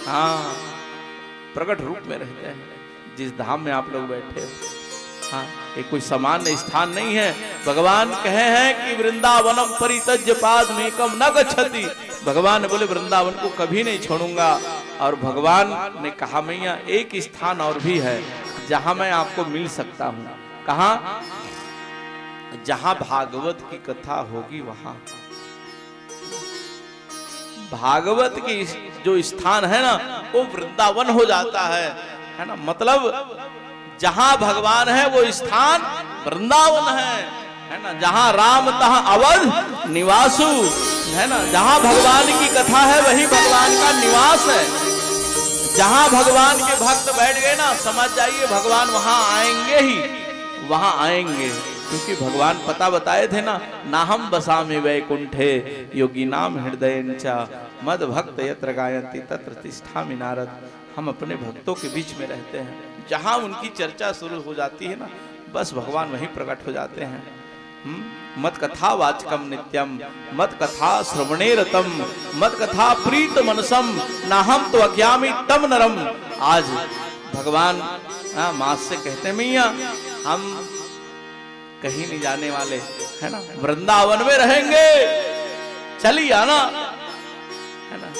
हाँ प्रकट रूप में रहते हैं, जिस धाम में आप लोग बैठे हो। हाँ ये कोई सामान्य स्थान नहीं है। भगवान कहे हैं कि वृंदावनम परित्यज्य पादमेकम न गच्छति। भगवान बोले वृंदावन को कभी नहीं छोड़ूंगा। और भगवान ने कहा, मैया एक स्थान और भी है जहां मैं आपको मिल सकता हूं। कहा? जहां भागवत की कथा होगी वहां भागवत की जो स्थान है ना वो वृंदावन हो जाता है ना। मतलब जहां भगवान है वो स्थान वृंदावन है ना। जहां राम तहां अवध निवासु है ना। जहां भगवान की कथा है वही भगवान का निवास है। जहां भगवान के भक्त बैठ गए ना समझ जाइए भगवान वहां आएंगे ही वहां आएंगे। क्योंकि भगवान पता बताए थे ना हम बसामि वैकुंठे योगी नाम हृदय मद भक्त यत्र गायन्ति तत्र तिष्ठामि नारद। हम अपने भक्तों के बीच में रहते हैं। जहां उनकी चर्चा शुरू हो जाती है ना बस भगवान वहीं प्रकट हो जाते हैं। मत कथा वाचकम नित्यम मत कथा श्रवणे रतम मत कथा प्रीत मनसम ना हम तो अज्ञामी तम नरम। आज भगवान मास से कहते मैया हम कहीं नहीं जाने वाले है ना। वृंदावन में रहेंगे चलिए आना है ना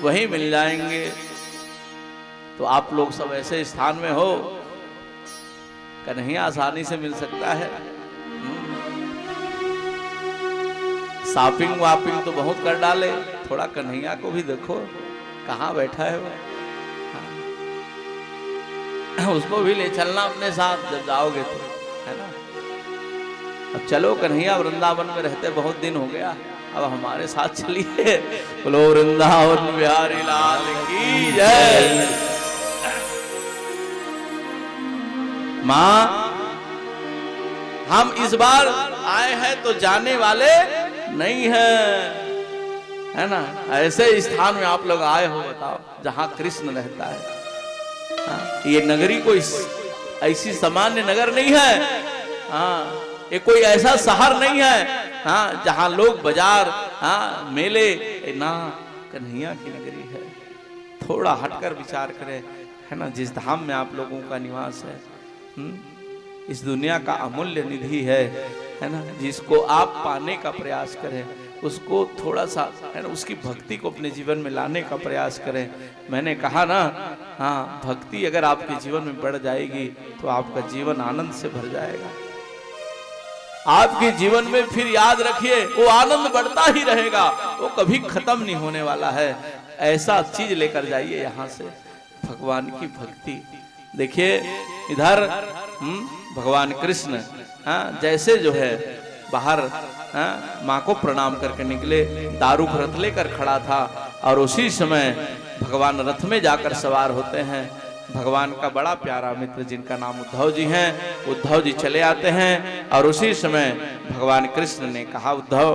वहीं मिल जाएंगे। तो आप लोग सब ऐसे स्थान में हो कन्हैया आसानी से मिल सकता है। शॉपिंग वापिंग तो बहुत कर डाले थोड़ा कन्हैया को भी देखो कहाँ बैठा है वो। हाँ। उसको भी ले चलना अपने साथ जब जाओगे तो है ना। अब चलो कन्हैया वृंदावन में रहते बहुत दिन हो गया अब हमारे साथ चलिए। बोलो वृंदावन बिहारी लाल की जय। माँ हम इस बार आए हैं तो जाने वाले नहीं है ना। ऐसे स्थान में आप लोग आए हो बताओ जहां कृष्ण रहता है। ये नगरी कोई ऐसी सामान्य नगर नहीं है। हाँ ये कोई ऐसा शहर नहीं है हाँ जहां लोग बाजार हाँ मेले ना कन्हैया की नगरी है। थोड़ा हटकर विचार करें है ना। जिस धाम में आप लोगों का निवास है इस दुनिया का अमूल्य निधि है ना। जिसको आप पाने का प्रयास करें उसको थोड़ा सा है ना उसकी भक्ति को अपने जीवन में लाने का प्रयास करें। मैंने कहा ना हाँ भक्ति अगर आपके जीवन में बढ़ जाएगी तो आपका जीवन आनंद से भर जाएगा। आपके जीवन में फिर याद रखिए वो आनंद बढ़ता ही रहेगा वो कभी खत्म नहीं होने वाला है। ऐसा चीज लेकर जाइए यहाँ से भगवान की भक्ति। देखिए इधर भगवान कृष्ण हाँ जैसे जो है बाहर माँ को प्रणाम करके निकले। दारुक रथ लेकर खड़ा था और उसी समय भगवान रथ में जाकर सवार होते हैं। भगवान का बड़ा प्यारा मित्र जिनका नाम उद्धव जी हैं उद्धव जी चले आते हैं और उसी समय भगवान कृष्ण ने कहा उद्धव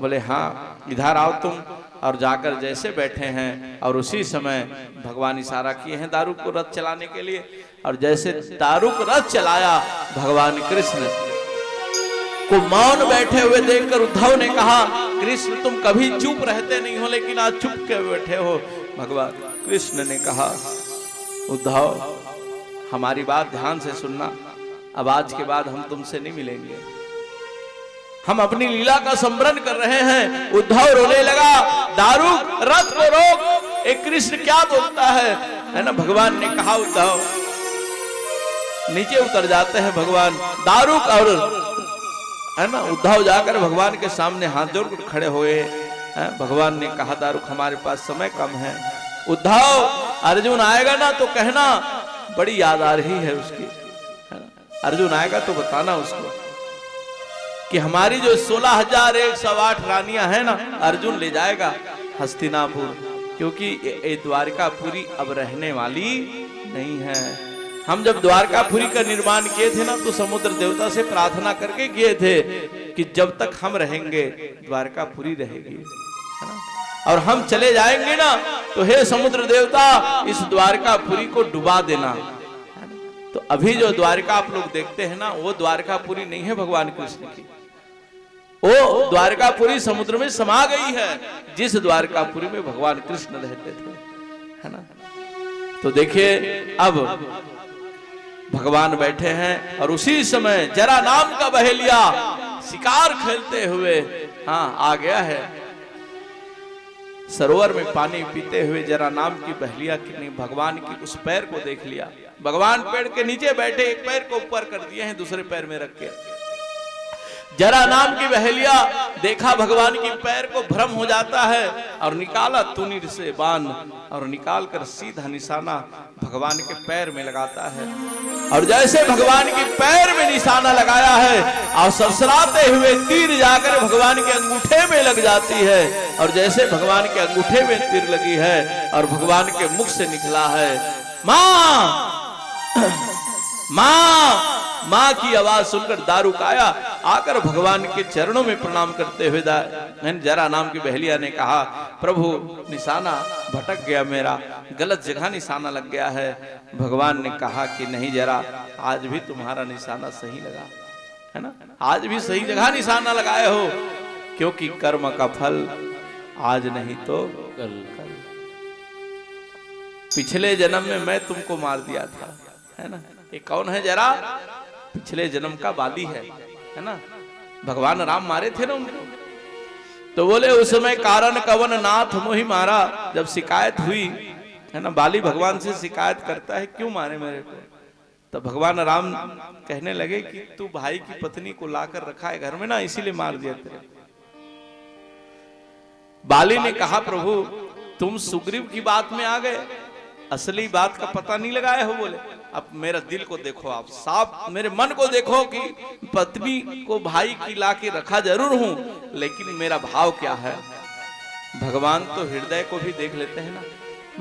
बोले हाँ इधर आओ तुम। और जाकर जैसे बैठे हैं और उसी समय भगवान इशारा किए हैं दारुक को रथ चलाने के लिए। और जैसे दारुक रथ चलाया भगवान कृष्ण को मौन बैठे हुए देखकर उद्धव ने कहा कृष्ण तुम कभी चुप रहते नहीं हो लेकिन आज चुप के बैठे हो। भगवान कृष्ण ने कहा उद्धव हमारी बात ध्यान से सुनना। अब आज के बाद हम तुमसे नहीं मिलेंगे। हम अपनी लीला का स्मरण कर रहे हैं। उद्धव रोने लगा दारुक रथ को रोक। एक कृष्ण क्या बोलता है ना। भगवान ने कहा उद्धव नीचे उतर जाते हैं भगवान दारुक और है ना। उद्धव जाकर भगवान के सामने हाथ जोड़कर खड़े हुए। भगवान ने कहा दारुक हमारे पास समय कम है। उद्धव अर्जुन आएगा ना तो कहना बड़ी याद आ रही है उसकी है ना। अर्जुन आएगा तो बताना उसको कि हमारी जो 16,108 रानियां हैं ना अर्जुन ले जाएगा हस्तिनापुर। क्योंकि ये द्वारकापुरी अब रहने वाली नहीं है। हम जब द्वारकापुरी का निर्माण किए थे ना तो समुद्र देवता से प्रार्थना करके किए थे कि जब तक हम रहेंगे द्वारकापुरी रहेगी है ना। और हम चले जाएंगे ना तो हे समुद्र देवता इस द्वारकापुरी को डुबा देना। तो अभी जो द्वारका आप लोग देखते हैं ना वो द्वारकापुरी नहीं है भगवान कृष्ण की। वो द्वारकापुरी समुद्र में समा गई है जिस द्वारकापुरी में भगवान कृष्ण रहते थे है ना। तो देखिए अब भगवान बैठे हैं और उसी समय जरा नाम का बहेलिया शिकार खेलते हुए हाँ आ गया है। सरोवर में पानी पीते हुए जरा नाम की बहेलिया ने भगवान की उस पैर को देख लिया। भगवान पेड़ के नीचे बैठे एक पैर को ऊपर कर दिए हैं दूसरे पैर में रख के जरा नाम की बहेलिया देखा भगवान की पैर को भ्रम हो जाता है और निकाला तुनीर से बाण और निकाल कर सीधा निशाना भगवान के पैर में लगाता है। और जैसे भगवान की पैर में निशाना लगाया है और सरसराते हुए तीर जाकर भगवान के अंगूठे में लग जाती है। और जैसे भगवान के अंगूठे में तीर लगी है और भगवान के मुख से निकला है मां मां मां की आवाज सुनकर दारुकाया आकर भगवान के चरणों में प्रणाम करते हुए जरा नाम की बहेलिया ने कहा प्रभु निशाना भटक गया, मेरा गलत जगह निशाना लग गया है। भगवान ने कहा कि नहीं जरा, आज भी तुम्हारा निशाना सही लगा है ना, आज भी सही जगह निशाना लगाए हो, क्योंकि कर्म का फल आज नहीं तो कल। पिछले जन्म में मैं तुमको मार दिया था है ना। ये कौन है जरा? पिछले जन्म का बाली है ना। भगवान राम मारे थे ना उनको, तो बोले उस समय कारण कवन नाथ मोहि मारा। जब शिकायत हुई है ना, बाली भगवान से शिकायत करता है क्यों मारे मेरे को, तो भगवान राम कहने लगे कि तू भाई की पत्नी को लाकर रखा है घर में ना, इसीलिए मार दिया तेरे। बाली ने कहा प्रभु तुम सुग्रीव की बात में आ गए, असली बात का पता नहीं लगाए हो। बोले अब मेरा दिल को देखो, आप साफ मेरे मन को देखो कि पत्नी को भाई की लाके रखा जरूर हूं, लेकिन मेरा भाव क्या है। भगवान तो हृदय को भी देख लेते हैं ना,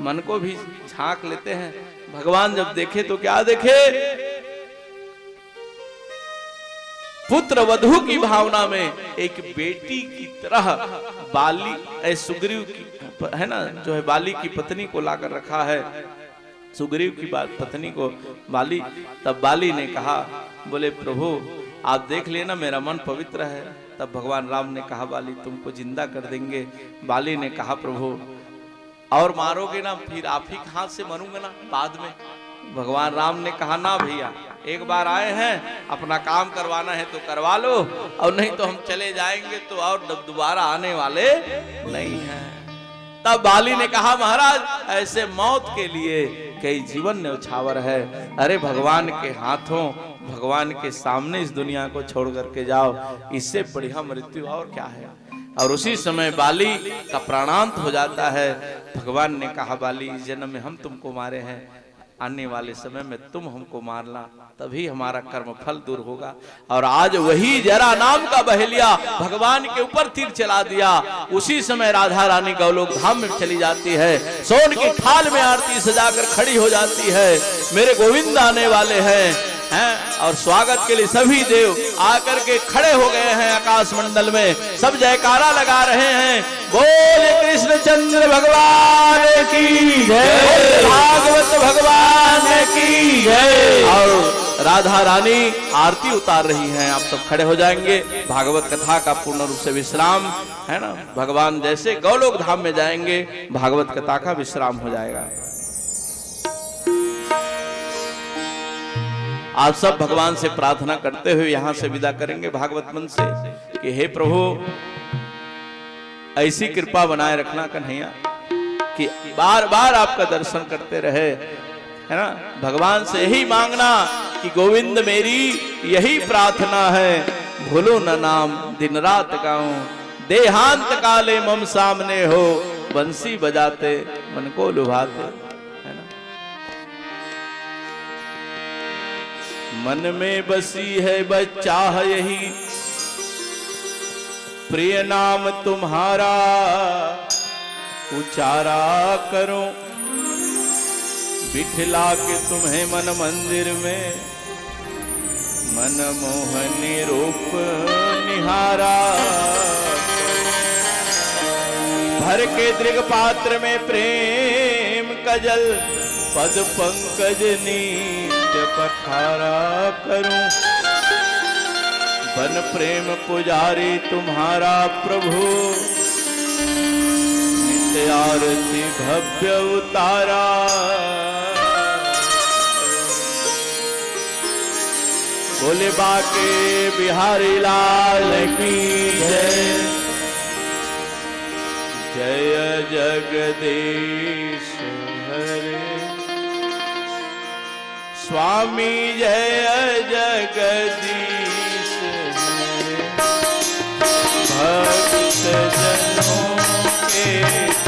मन को भी झांक लेते हैं। भगवान जब देखे तो क्या देखे, पुत्र वधू की भावना में एक बेटी की तरह बाली सुग्रीव की है ना, जो है बाली की पत्नी को लाकर रखा है, सुग्रीव की पत्नी को बाली। तब बाली ने कहा बोले प्रभु आप देख लेना मेरा मन पवित्र है। तब भगवान राम ने कहा बाली तुमको जिंदा कर देंगे। बाली ने कहा प्रभु और मारोगे ना, फिर आप ही हाथ से मरूंगा ना बाद में। भगवान राम ने कहा ना भैया, एक बार आए हैं, अपना काम करवाना है तो करवा लो, और नहीं तो हम चले जाएंगे तो और दोबारा आने वाले नहीं हैं। तब बाली ने कहा महाराज ऐसे मौत के लिए कई जीवन न्यौछावर है। अरे भगवान के हाथों भगवान के सामने इस दुनिया को छोड़ करके जाओ, इससे बढ़िया मृत्यु और क्या है। और उसी समय बाली का प्राणांत हो जाता है। भगवान ने कहा बाली इस जन्म में हम तुमको मारे हैं, आने वाले समय में तुम हमको मारना, तभी हमारा कर्म फल दूर होगा। और आज वही जरा नाम का बहेलिया भगवान के ऊपर तीर चला दिया। उसी समय राधा रानी गौलोक धाम में चली जाती है, सोन की थाल में आरती सजाकर खड़ी हो जाती है। मेरे गोविंद आने वाले हैं और स्वागत के लिए सभी देव आकर के खड़े हो गए हैं। आकाश मंडल में सब जयकारा लगा रहे हैं, बोले कृष्ण चंद्र भगवान की जय, भागवत भगवान की जय। और राधा रानी आरती उतार रही हैं। आप सब खड़े हो जाएंगे, भागवत कथा का पूर्ण रूप से विश्राम है ना। भगवान जैसे गौलोक धाम में जाएंगे, भागवत कथा का विश्राम हो जाएगा। आप सब भगवान से प्रार्थना करते हुए यहां से विदा करेंगे भागवत मन से कि हे प्रभु ऐसी कृपा बनाए रखना कन्हैया कि बार बार आपका दर्शन करते रहे है ना। भगवान से यही मांगना कि गोविंद मेरी यही प्रार्थना है, भूलो न नाम दिन रात गाऊं, देहांत काले मम सामने हो, बंसी बजाते मन को लुभाते है ना। मन में बसी है बच्चा है यही, प्रिय नाम तुम्हारा उचारा करो, बिठला के तुम्हें मन मंदिर में, मन मोहनी रूप निहारा। भर के दृग पात्र में प्रेम कजल, पद पंकज नित्य पठारा करूं, बन प्रेम पुजारी तुम्हारा प्रभु, नित्य आरती भव्य उतारा। बोले बाके बिहारी लाल की जय, जय जगदीश हरे, स्वामी जय जगदीश हरे। के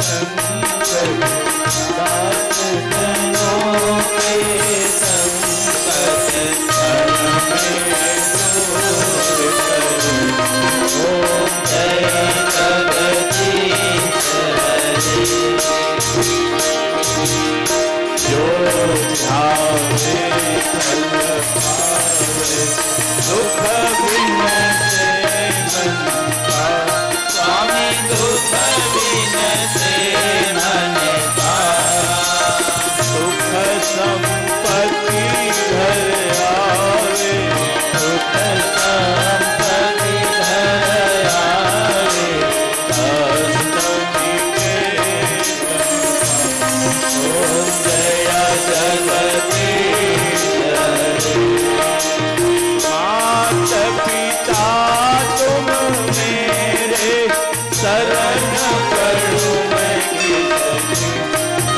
संकट दास जनों के संकट क्षण में दूर करो। ओम जय जगदीश हरे। जो ध्यावे फल पावे दुख बिनसे मन का। स्वामी दुख बिनसे मन का। सुख संपत्ति घर आवे सुख संपत्ति घर आवे। अष्टमी के ओम जय जगदीश हरे। मात पिता तुम मेरे शरण करो मैं किसकी।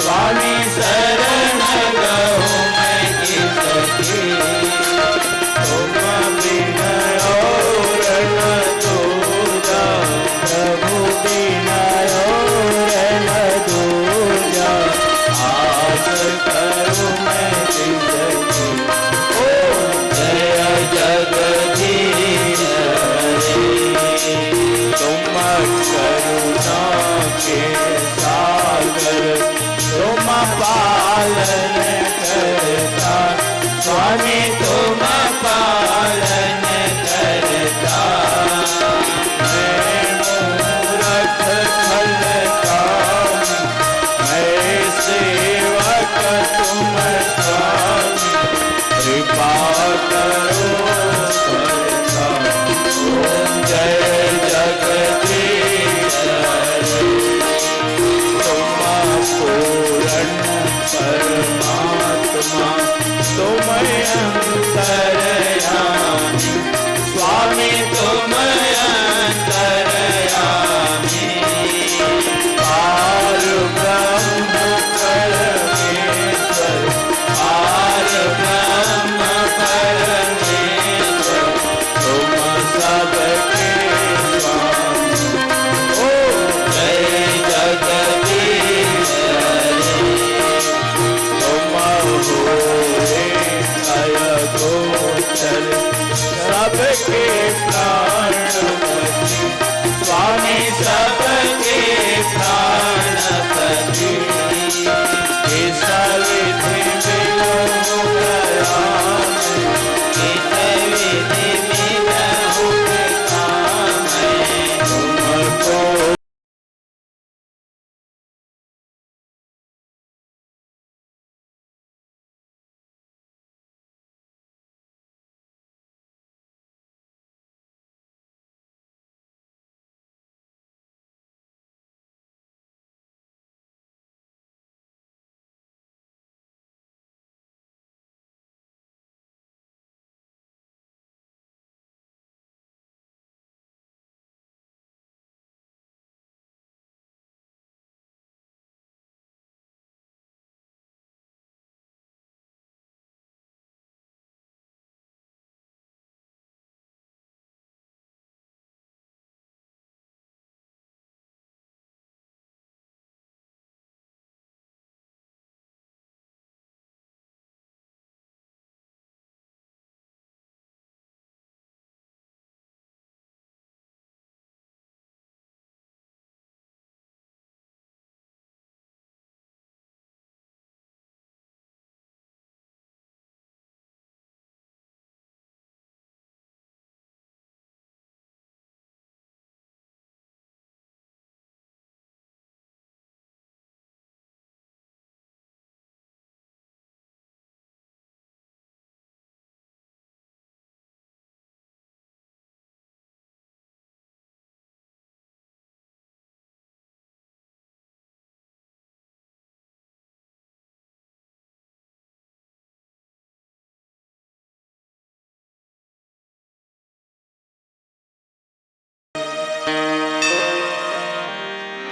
स्वामी शरण गहूँ मैं किसकी। तुम बिना और न दूजा प्रभु बिना और न दूजा। आस करो मैं जिंदगी। ओम जय जगदीश हरे। तुम करुणा के सागर तुम पालन करता। स्वामी तुम पालन करता। मैं मूरख खलकामी मैं सेवक तुम स्वामी। कृपा करो करता। ओम जय जगदीश हरे। तुम पूर्ण परमात्मा तुम अंतर्यामी। स्वामी तुम अंतर्यामी। पार ब्रह्म परमेश्वर पार ब्रह्म परमेश्वर। तुम सबके स्वामी। ओम जय जगदीश हरे। तुम होए अय गोचर सबके प्राणपति। स्वामी सबके प्राणपति। इस विधि मिलो गयान। इस विधि मिलहु काम। तुमको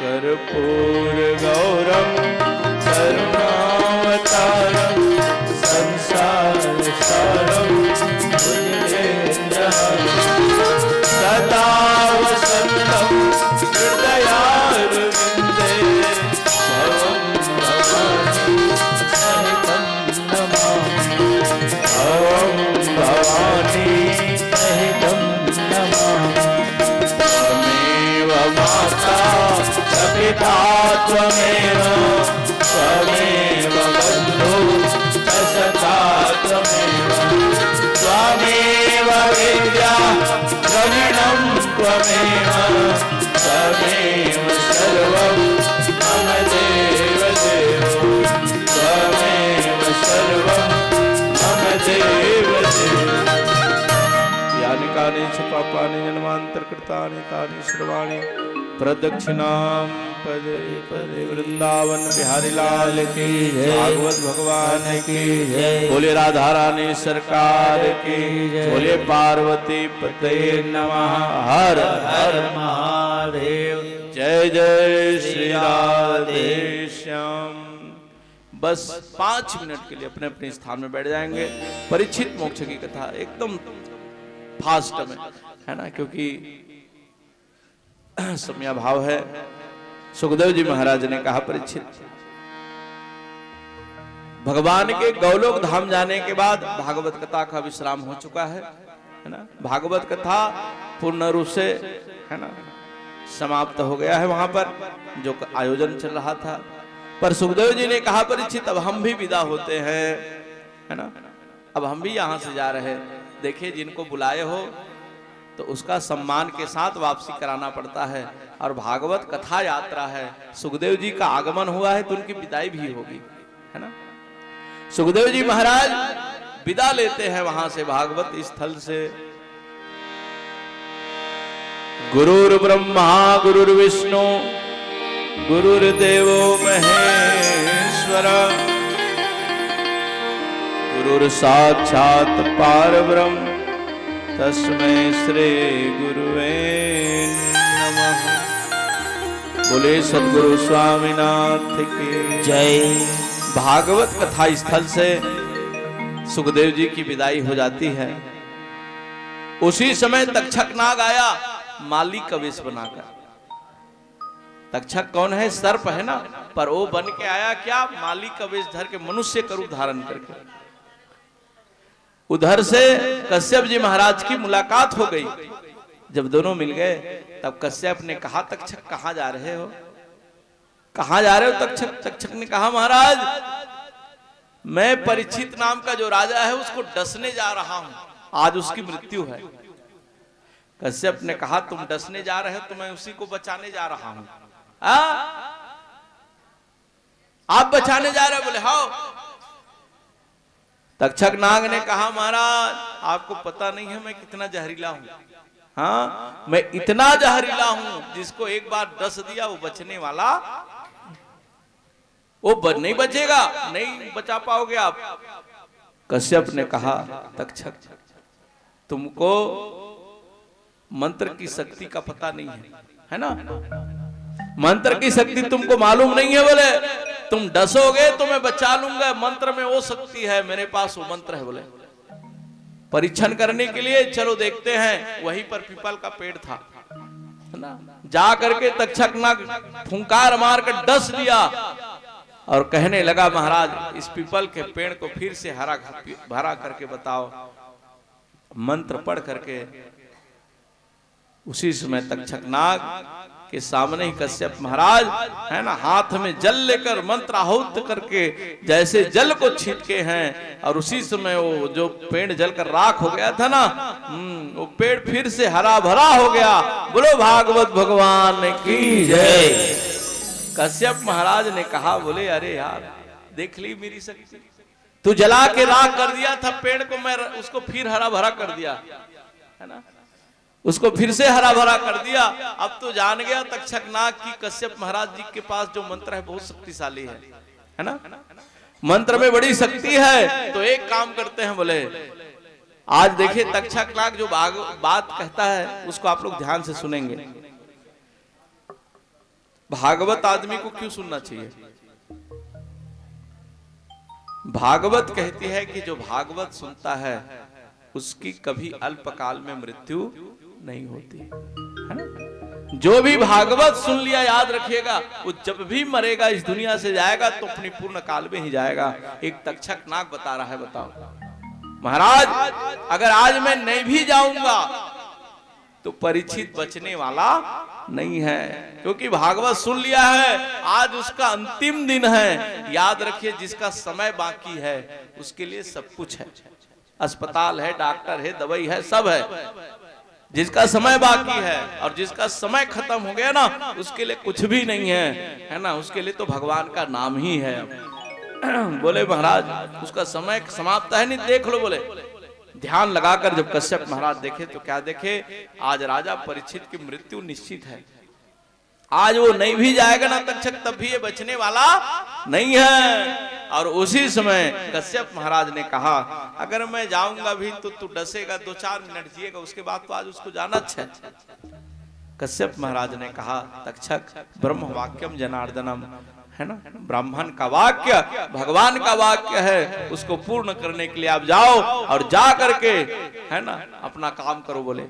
कर्पूर गौरम करुणावतारम संसार सारम भुजगेन्द्रहारम सदा वसंतम हृदया माता च पिता त्वमेव त्वमेव बन्धु च सखा त्वमेव त्वमेव विद्या द्रविणं त्वमेव त्वमेव सर्वं मम देव देवो त्वमेव सर्वं मम देव देवो। यानि कानि च पापानि जन्मान्तरकृतानि तानि सर्वाणि प्रदक्षिणां पदे पदे। वृंदावन बिहारी लाल की जय, भागवत भगवान की जय, बोले राधा रानी सरकार की जय, बोले पार्वती पते नमः। हर हर महादेव। जय जय श्री राधे श्याम। बस 5 मिनट के लिए अपने अपने स्थान में बैठ जाएंगे। परीक्षित मोक्ष की कथा एकदम फास्ट में है ना, क्योंकि समय भाव है। सुखदेव जी महाराज ने कहा, परीक्षित, भगवान के गौलोक धाम जाने के बाद भागवत कथा का विश्राम हो चुका है ना। भागवत कथा पूर्ण रूप से है ना समाप्त हो गया है वहां पर जो आयोजन चल रहा था। पर सुखदेव जी ने कहा, परीक्षित अब हम भी विदा होते हैं है ना, अब हम भी यहां से जा रहे हैं। देखिए, जिनको बुलाए हो तो उसका सम्मान के साथ वापसी कराना पड़ता है। और भागवत कथा यात्रा है, सुखदेव जी का आगमन हुआ है तो उनकी विदाई भी होगी है ना। सुखदेव जी महाराज विदा लेते हैं वहां से, भागवत स्थल से। गुरुर् ब्रह्मा गुरुर्विष्णु गुरुर्देवो महेश्वर गुरुर् साक्षात् परब्रह्म तस्मै श्री गुरुवे नमः। बोले सद्गुरु स्वामीनाथ की जय। भागवत कथा स्थल से सुखदेव जी की विदाई हो जाती है। उसी समय तक्षक नाग आया माली का वेश बनाकर। तक्षक कौन है? सर्प है ना, पर वो बन के आया क्या? माली का वेश धर के, मनुष्य का रूप धारण करके। उधर से कश्यप जी महाराज की मुलाकात हो गई। जब दोनों मिल गए तब कश्यप ने कहा, तक्षक कहां जा रहे हो? कहां जा रहे हो तक्षक? तक्षक ने कहा, महाराज मैं परीक्षित नाम का जो राजा है उसको डसने जा रहा हूं, आज उसकी मृत्यु है। कश्यप ने कहा, तुम डसने जा रहे हो तो मैं उसी को बचाने जा रहा हूं। आप बचाने जा रहे हो? बोले हाँ। तक्षक नाग ने कहा, महाराज आपको पता नहीं है मैं कितना जहरीला हूं। हाँ, मैं इतना जहरीला हूं जिसको एक बार डस दिया वो बचने वाला वो नहीं बचेगा, नहीं बचा पाओगे आप। कश्यप ने कहा, तक्षक तुमको मंत्र की शक्ति का पता नहीं है ना, मंत्र की शक्ति तुमको मालूम नहीं है। बोले तुम डसोगे तो मैं बचा लूंगा, मंत्र में वो शक्ति है, मेरे पास वो मंत्र है। बोले परीक्षण करने के लिए चलो देखते हैं। वहीं पर पीपल का पेड़ था ना, जा करके तक्षक नाग फुंकार मार कर डस दिया और कहने लगा, महाराज इस पीपल के पेड़ को फिर से भरा करके बताओ। मंत्र पढ़ करके उसी समय तक्षक नाग के सामने ही कश्यप महाराज है ना, हाथ में जल लेकर मंत्र आहुत करके जैसे जल को छींटे हैं, और उसी समय वो जो पेड़ जलकर राख हो गया था ना, वो पेड़ फिर से हरा भरा हो गया। बोलो भागवत भगवान की जय। कश्यप महाराज ने कहा, बोले अरे यार देख ली मेरी शक्ति, तू जला के राख कर दिया था पेड़ को, मैं उसको फिर हरा भरा कर दिया है ना, उसको फिर से हरा भरा कर दिया। अब तो जान गया तक्षक नाग की कश्यप महाराज जी के पास जो मंत्र है बहुत शक्तिशाली है ना, मंत्र में बड़ी शक्ति है। तो एक काम करते हैं, बोले आज देखिए तक्षक नाग जो बात कहता है उसको आप लोग ध्यान से सुनेंगे। भागवत आदमी को क्यों सुनना चाहिए? भागवत कहती है कि जो भागवत सुनता है उसकी कभी अल्पकाल में मृत्यु नहीं होती है ना। जो भी भागवत सुन लिया याद रखिएगा, वो जब भी मरेगा इस दुनिया से जाएगा तो अपनी पूर्ण काल में ही जाएगा। एक तक्षक नाग बता रहा है, बताओ महाराज अगर आज मैं नहीं भी जाऊंगा तो परीक्षित बचने वाला नहीं है, क्योंकि भागवत सुन लिया है, आज उसका अंतिम दिन है। याद रखिए, जिसका समय बाकी है उसके लिए सब कुछ है, अस्पताल है, डॉक्टर है, दवाई है, सब है। जिसका समय बाकी है और जिसका समय खत्म हो गया ना, उसके लिए कुछ भी नहीं है ना, उसके लिए तो भगवान का नाम ही है। बोले महाराज उसका समय समाप्त है नहीं, देख लो। बोले ध्यान लगाकर जब कश्यप महाराज देखे तो क्या देखे, आज राजा परीक्षित की मृत्यु निश्चित है। आज वो नहीं भी जाएगा ना तक्षक, तब भी ये बचने वाला नहीं है। और उसी समय कश्यप महाराज ने कहा, अगर मैं जाऊंगा भी तो तू डसेगा, 2-4 मिनट जिएगा, उसके बाद तो आज उसको जाना है। कश्यप महाराज ने कहा, तक्षक ब्रह्म वाक्यम जनार्दनम, है ना, ब्राह्मण का वाक्य भगवान का वाक्य है, उसको पूर्ण करने के लिए आप जाओ और जा करके, है ना, अपना काम करो। बोले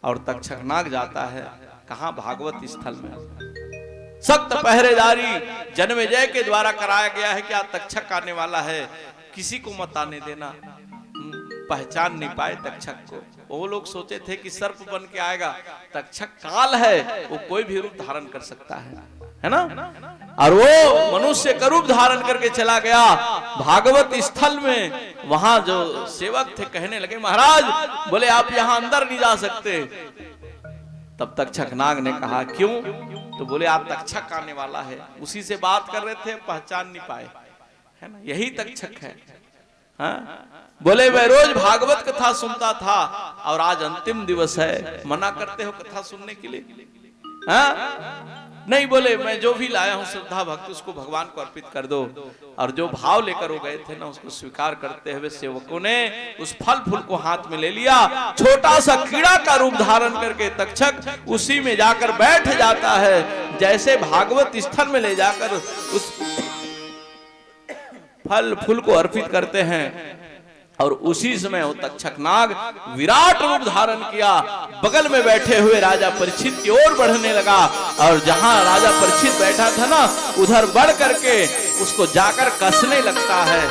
और तक्षक नाग जाता है कहां, भागवत स्थल में। सख्त पहरेदारी जन्मेजय के द्वारा कराया गया है कि आज तक्षक आने वाला है, किसी को मत आने देना। पहचान नहीं पाए तक्षक को। वो लोग सोचे थे कि सर्प बन के आएगा, तक्षक काल है, वो कोई भी रूप धारण कर सकता है ना। और वो मनुष्य का रूप धारण करके चला गया भागवत स्थल में। वहां जो सेवक थे कहने लगे, महाराज बोले आप यहां अंदर नहीं जा सकते। तब तक्षक नाग ने कहा, क्यों? तो बोले आप तक्षक आने वाला है। उसी से बात कर रहे थे, पहचान नहीं पाए, है ना, यही तक्षक है। हाँ? बोले मैं रोज भागवत कथा सुनता था और आज अंतिम दिवस है, मना करते हो कथा सुनने के लिए? हाँ? नहीं, बोले मैं जो भी लाया हूं श्रद्धा भक्त उसको भगवान को अर्पित कर दो। और जो भाव लेकर वो गए थे ना, उसको स्वीकार करते हुए सेवकों ने उस फल फूल को हाथ में ले लिया। छोटा सा कीड़ा का रूप धारण करके तक्षक उसी में जाकर बैठ जाता है। जैसे भागवत स्थल में ले जाकर उस फल फूल को अर्पित करते हैं, और उसी समय वो तक्षक नाग विराट रूप धारण किया, बगल में बैठे हुए राजा परीक्षित की ओर बढ़ने लगा। और जहां राजा परीक्षित बैठा था ना, उधर बढ़ करके उसको जाकर कसने लगता है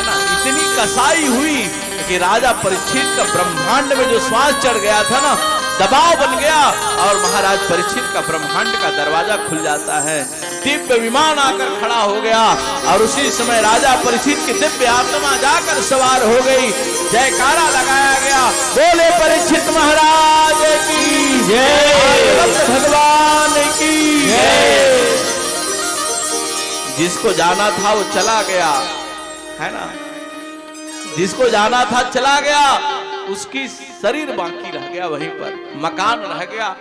ना। इतनी कसाई हुई कि राजा परीक्षित का ब्रह्मांड में जो श्वास चढ़ गया था ना, दबाव बन गया और महाराज परीक्षित का ब्रह्मांड का दरवाजा खुल जाता है। दिव्य विमान आकर खड़ा हो गया और उसी समय राजा परीक्षित की दिव्य आत्मा जाकर सवार हो गई। जयकारा लगाया गया, बोले परीक्षित महाराज की जय, भगवान की जय। जिसको जाना था वो चला गया, है ना, जिसको जाना था चला गया, उसकी शरीर बाकी रह गया वहीं पर, मकान रह गया।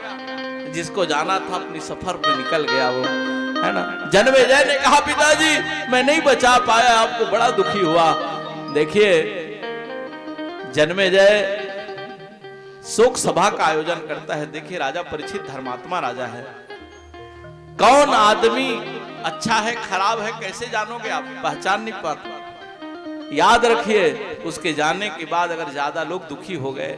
जिसको जाना था अपनी सफर पे निकल गया वो, है ना। जन्मेजय ने कहा, पिताजी मैं नहीं बचा पाया, आपको बड़ा दुखी हुआ। देखिए जन्मेजय शोक सभा का आयोजन करता है। देखिए राजा परीक्षित धर्मात्मा राजा है। कौन आदमी अच्छा है खराब है कैसे जानोगे आप? पहचान नहीं पाते। याद रखिए, उसके जाने के बाद अगर ज्यादा लोग दुखी हो गए,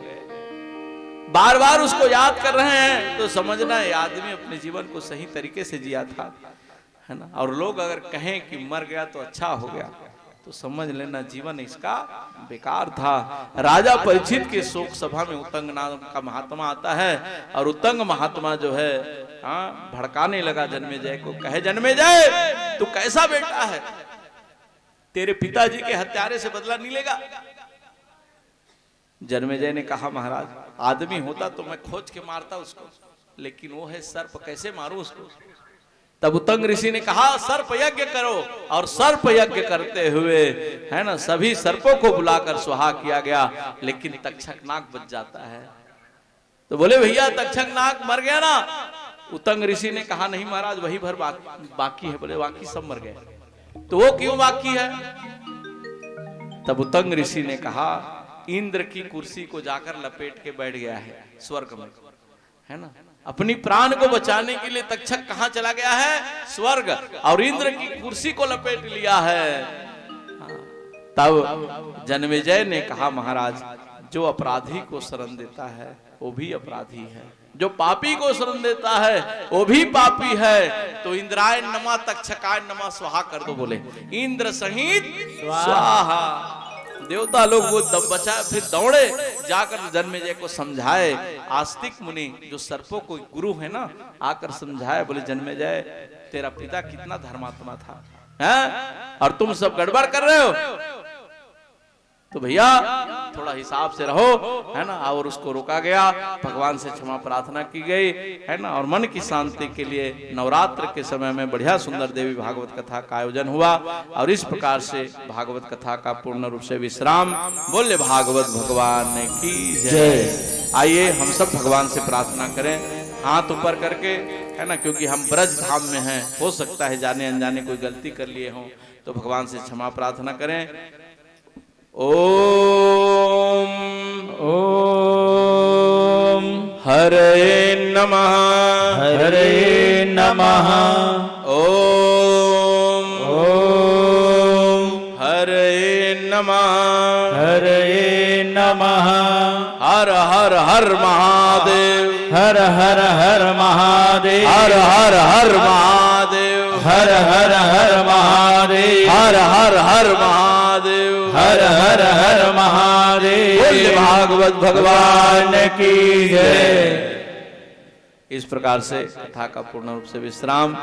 बार बार उसको याद कर रहे हैं, तो समझना ये आदमी अपने जीवन को सही तरीके से जिया था, है ना। और लोग अगर कहें कि मर गया तो अच्छा हो गया, तो समझ लेना जीवन इसका बेकार था। राजा परीक्षित के शोक सभा में उत्तंग नाम का महात्मा आता है, और उत्तंग महात्मा जो है भड़काने लगा जन्मेजय को। कहे, जन्मेजय तू कैसा बेटा है, तेरे पिताजी के हत्यारे से बदला नहीं लेगा? जन्मेजय ने कहा, महाराज आदमी होता तो मैं खोज के मारता उसको, लेकिन वो है सर्प, कैसे मारूं उसको? तब उत्तंग ऋषि ने कहा, सर्प यज्ञ करो। और सर्प यज्ञ करते हुए, है ना, सभी सर्पों को बुलाकर सुहा किया गया, लेकिन तक्षक नाग बच जाता है। तो बोले, भैया तक्षक नाग मर गया ना? उत्तंग ऋषि ने कहा, नहीं महाराज वही भर बाकी है। बोले, बाकी सब मर गए, तो वो क्यों बाकी है? तब उत्तंग ऋषि ने कहा, इंद्र की कुर्सी को जाकर लपेट के बैठ गया है स्वर्ग में, है ना। अपनी प्राण को बचाने के लिए तक्षक कहां चला गया है? स्वर्ग। और इंद्र की कुर्सी को लपेट लिया है। तब जन्मेजय ने कहा, महाराज जो अपराधी को शरण देता है वो भी अपराधी है, जो पापी को शरण देता है वो भी पापी है। तो इंद्राय नमः तक्षकाय नमः स्वाहा कर दो। बोले, इंद्र सहित स्वाहा। देवता लोग वो दब बचा, फिर दौड़े जाकर जन्मेजय को समझाए। आस्तिक मुनि जो सर्पों को गुरु है ना, आकर समझाए, बोले जन्मेजय तेरा पिता कितना धर्मात्मा था, हैं? और तुम सब गड़बड़ कर रहे हो, तो भैया थोड़ा हिसाब से रहो, है ना। और उसको रोका गया, भगवान से क्षमा प्रार्थना की गई, है ना। और मन की शांति के लिए नवरात्र के समय में बढ़िया सुंदर देवी भागवत कथा का आयोजन हुआ। और इस प्रकार से भागवत कथा का पूर्ण रूप से विश्राम। बोले भागवत भगवान की जय। आइए हम सब भगवान से प्रार्थना करें, हाथ ऊपर करके, है ना, क्योंकि हम ब्रज धाम में हैं, हो सकता है जाने अनजाने कोई गलती कर लिए हो, तो भगवान से क्षमा प्रार्थना करें। ओम ओम हरे नमः, हरे नमः। ओम ओम हरे नमः, हरे नमः। हर हर हर महादेव, हर हर हर महादेव, हर हर हर महादेव, हर हर हर महादेव, हर हर हर महादेव, हर हर हर महादेव। बोले भागवत भगवान की जय। इस प्रकार से कथा का पूर्ण रूप से विश्राम,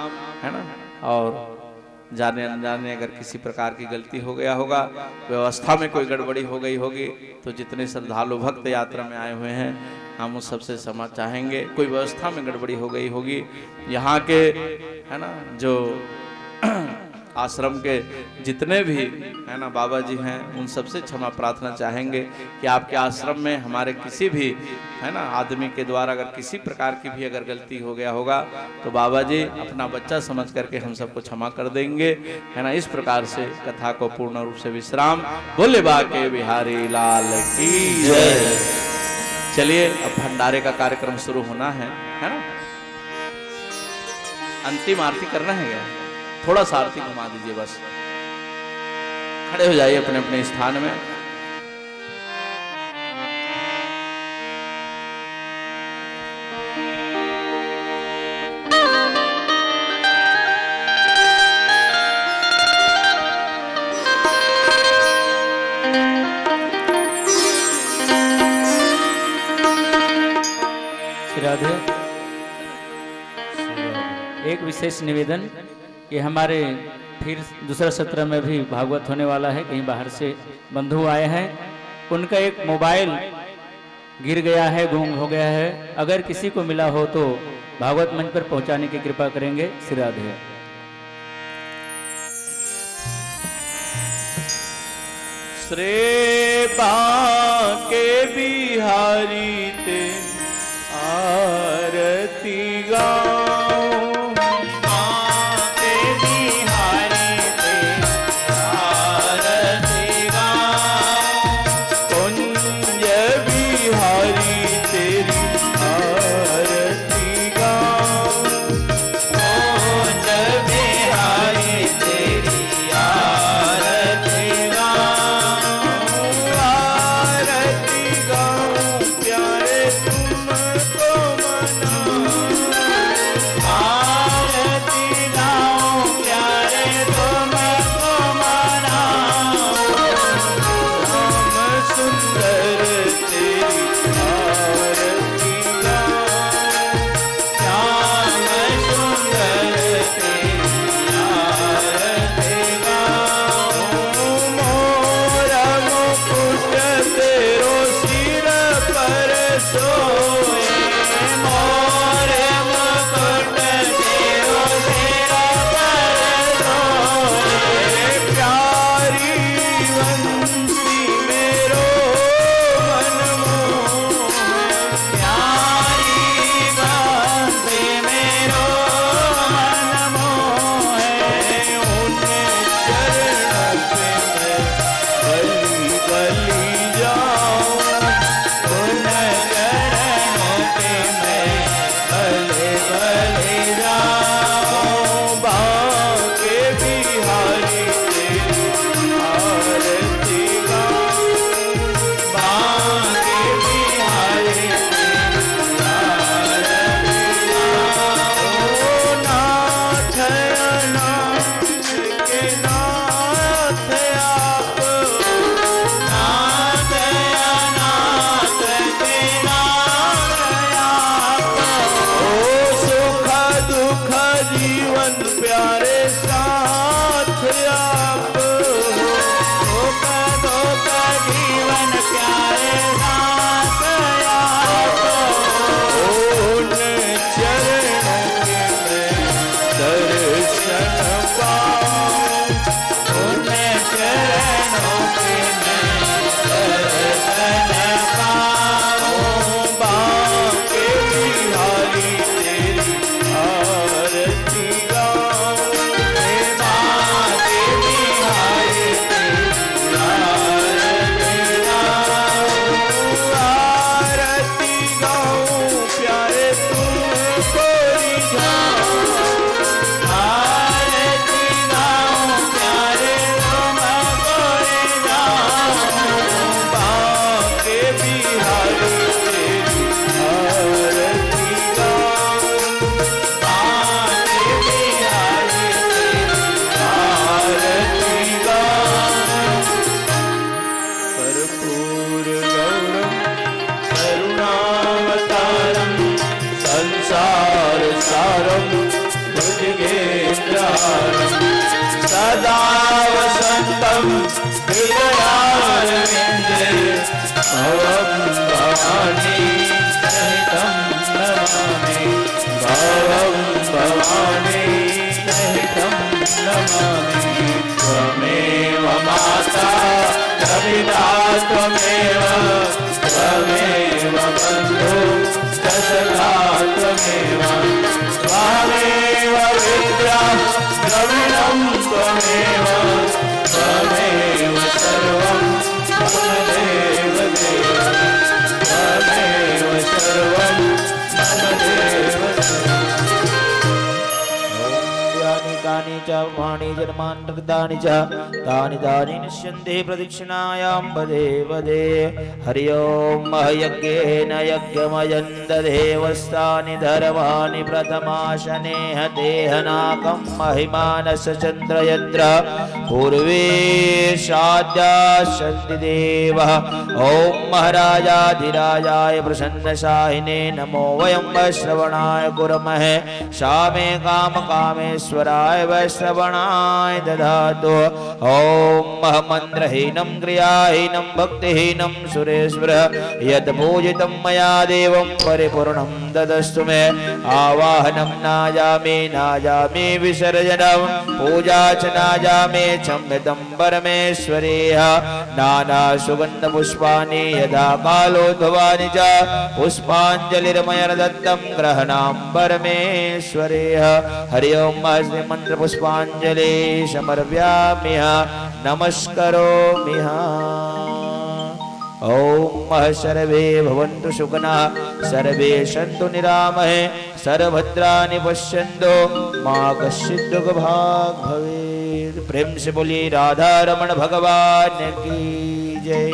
है ना। और जाने अनजाने अगर किसी प्रकार की गलती हो गया होगा, व्यवस्था में कोई गड़बड़ी हो गई होगी, तो जितने श्रद्धालु भक्त यात्रा में आए हुए हैं, हम उस सबसे क्षमा चाहेंगे। कोई व्यवस्था में गड़बड़ी हो गई होगी, यहाँ के, है ना, जो आश्रम के जितने भी, है ना, बाबा जी हैं, उन सबसे क्षमा प्रार्थना चाहेंगे कि आपके आश्रम में हमारे किसी भी, है ना, आदमी के द्वारा अगर किसी प्रकार की भी अगर गलती हो गया होगा, तो बाबा जी अपना बच्चा समझ करके हम सबको क्षमा कर देंगे, है ना। इस प्रकार से कथा को पूर्ण रूप से विश्राम। बोले बाके बिहारी लाल की जय। चलिए अब भंडारे का कार्यक्रम शुरू होना है ना। अंतिम आरती करना है क्या? थोड़ा सा आरती घुमा दीजिए बस। खड़े हो जाइए अपने अपने स्थान में। राधे। एक विशेष निवेदन कि हमारे फिर दूसरा सत्र में भी भागवत होने वाला है। कहीं बाहर से बंधु आए हैं, उनका एक मोबाइल गिर गया है, गुम हो गया है। अगर किसी को मिला हो तो भागवत मंच पर पहुंचाने की कृपा करेंगे। श्री राधे। श्री बाके बिहारी ते आरती गाऊं, बाके बिहारी ते आरती गाऊं, कुंज बिहारी तेरी आरती गाऊं, कुंज बिहारी तेरी आरती गाऊं, आरती गाऊं प्यारे तुमको मनाऊं, जीवन प्यारे साथ आप धोखा धोखा जीवन प्यारे साथ आपको उन चरणों के मैं दर्शन पाऊं उन चरणों के मैं दर्शन पाऊं बांके बिहारी तेरी आरती गाऊं बांके बिहारी तेरी आरती आरती गाऊं प्यारे तुमको रिझाऊं आरती गाऊं प्यारे तुमको रिझाऊं बांके बिहारी तेरी आरती गाऊं बांके बिहारी तेरी आरती गाऊं कर्पूर गौरम करुणावतारम संसार सारम भुजगेन्द्रहारम सदा वसंतम हृदयारविंदे भवं भवानी सहितं नमामि भवं भवानी सहितं नमामि त्वमेव माता कविता त्वमेव त्वमेव बन्धु सखा त्वमेव त्वमेव विद्या द्रविणं त्वमेव त्वमेव सर्वं मम देव देव त्वमेव सर्वं मम देव यानि कानि च वाणी जन्मान्तर्गतानि च तानि तानि निश्यन्ते प्रदक्षिणायां वदे वदे हरि ओं यज्ञेन यज्ञमयं ददेवस्तानि धर्माणि प्रथमाशने देहनाकं महिमानस चन्द्रयन्द्र पूर्वे शाद्यासन्ति देवः ॐ महाराजाधिराजाय प्रसन्नशाहिने नमो वयं वैश्रवणाय कुर्महे शामे कामकामेश्वराय वैश्रवणाय दधातु ॐ मन्त्रहीनं क्रियाहीनं भक्तिहीनं सुरेश्वर यत् पूजितं मया देवं परिपूर्णं ददस्तु मे आवाहनं नाजामि विसर्जनं पूजा च नाजामि संवितं परमेश्वरेह नाना सुगन्धपुष्पाणि यदा कालोद्भवानि च पुष्पाञ्जलिर्मया दत्तं ग्रहणां परमेश्वरेह हरि ओं मंत्रपुष्पाञ्जलि समर्पयामि नमस्करोमि ओम सर्वे भवन्तु सुखिनः सर्वे सन्तु निरामये सर्वभद्राणि पश्यन्तु मा कश्चित् दुःखभाग् भवेत्। प्रेम से बोलिए राधा रमण भगवान की जय।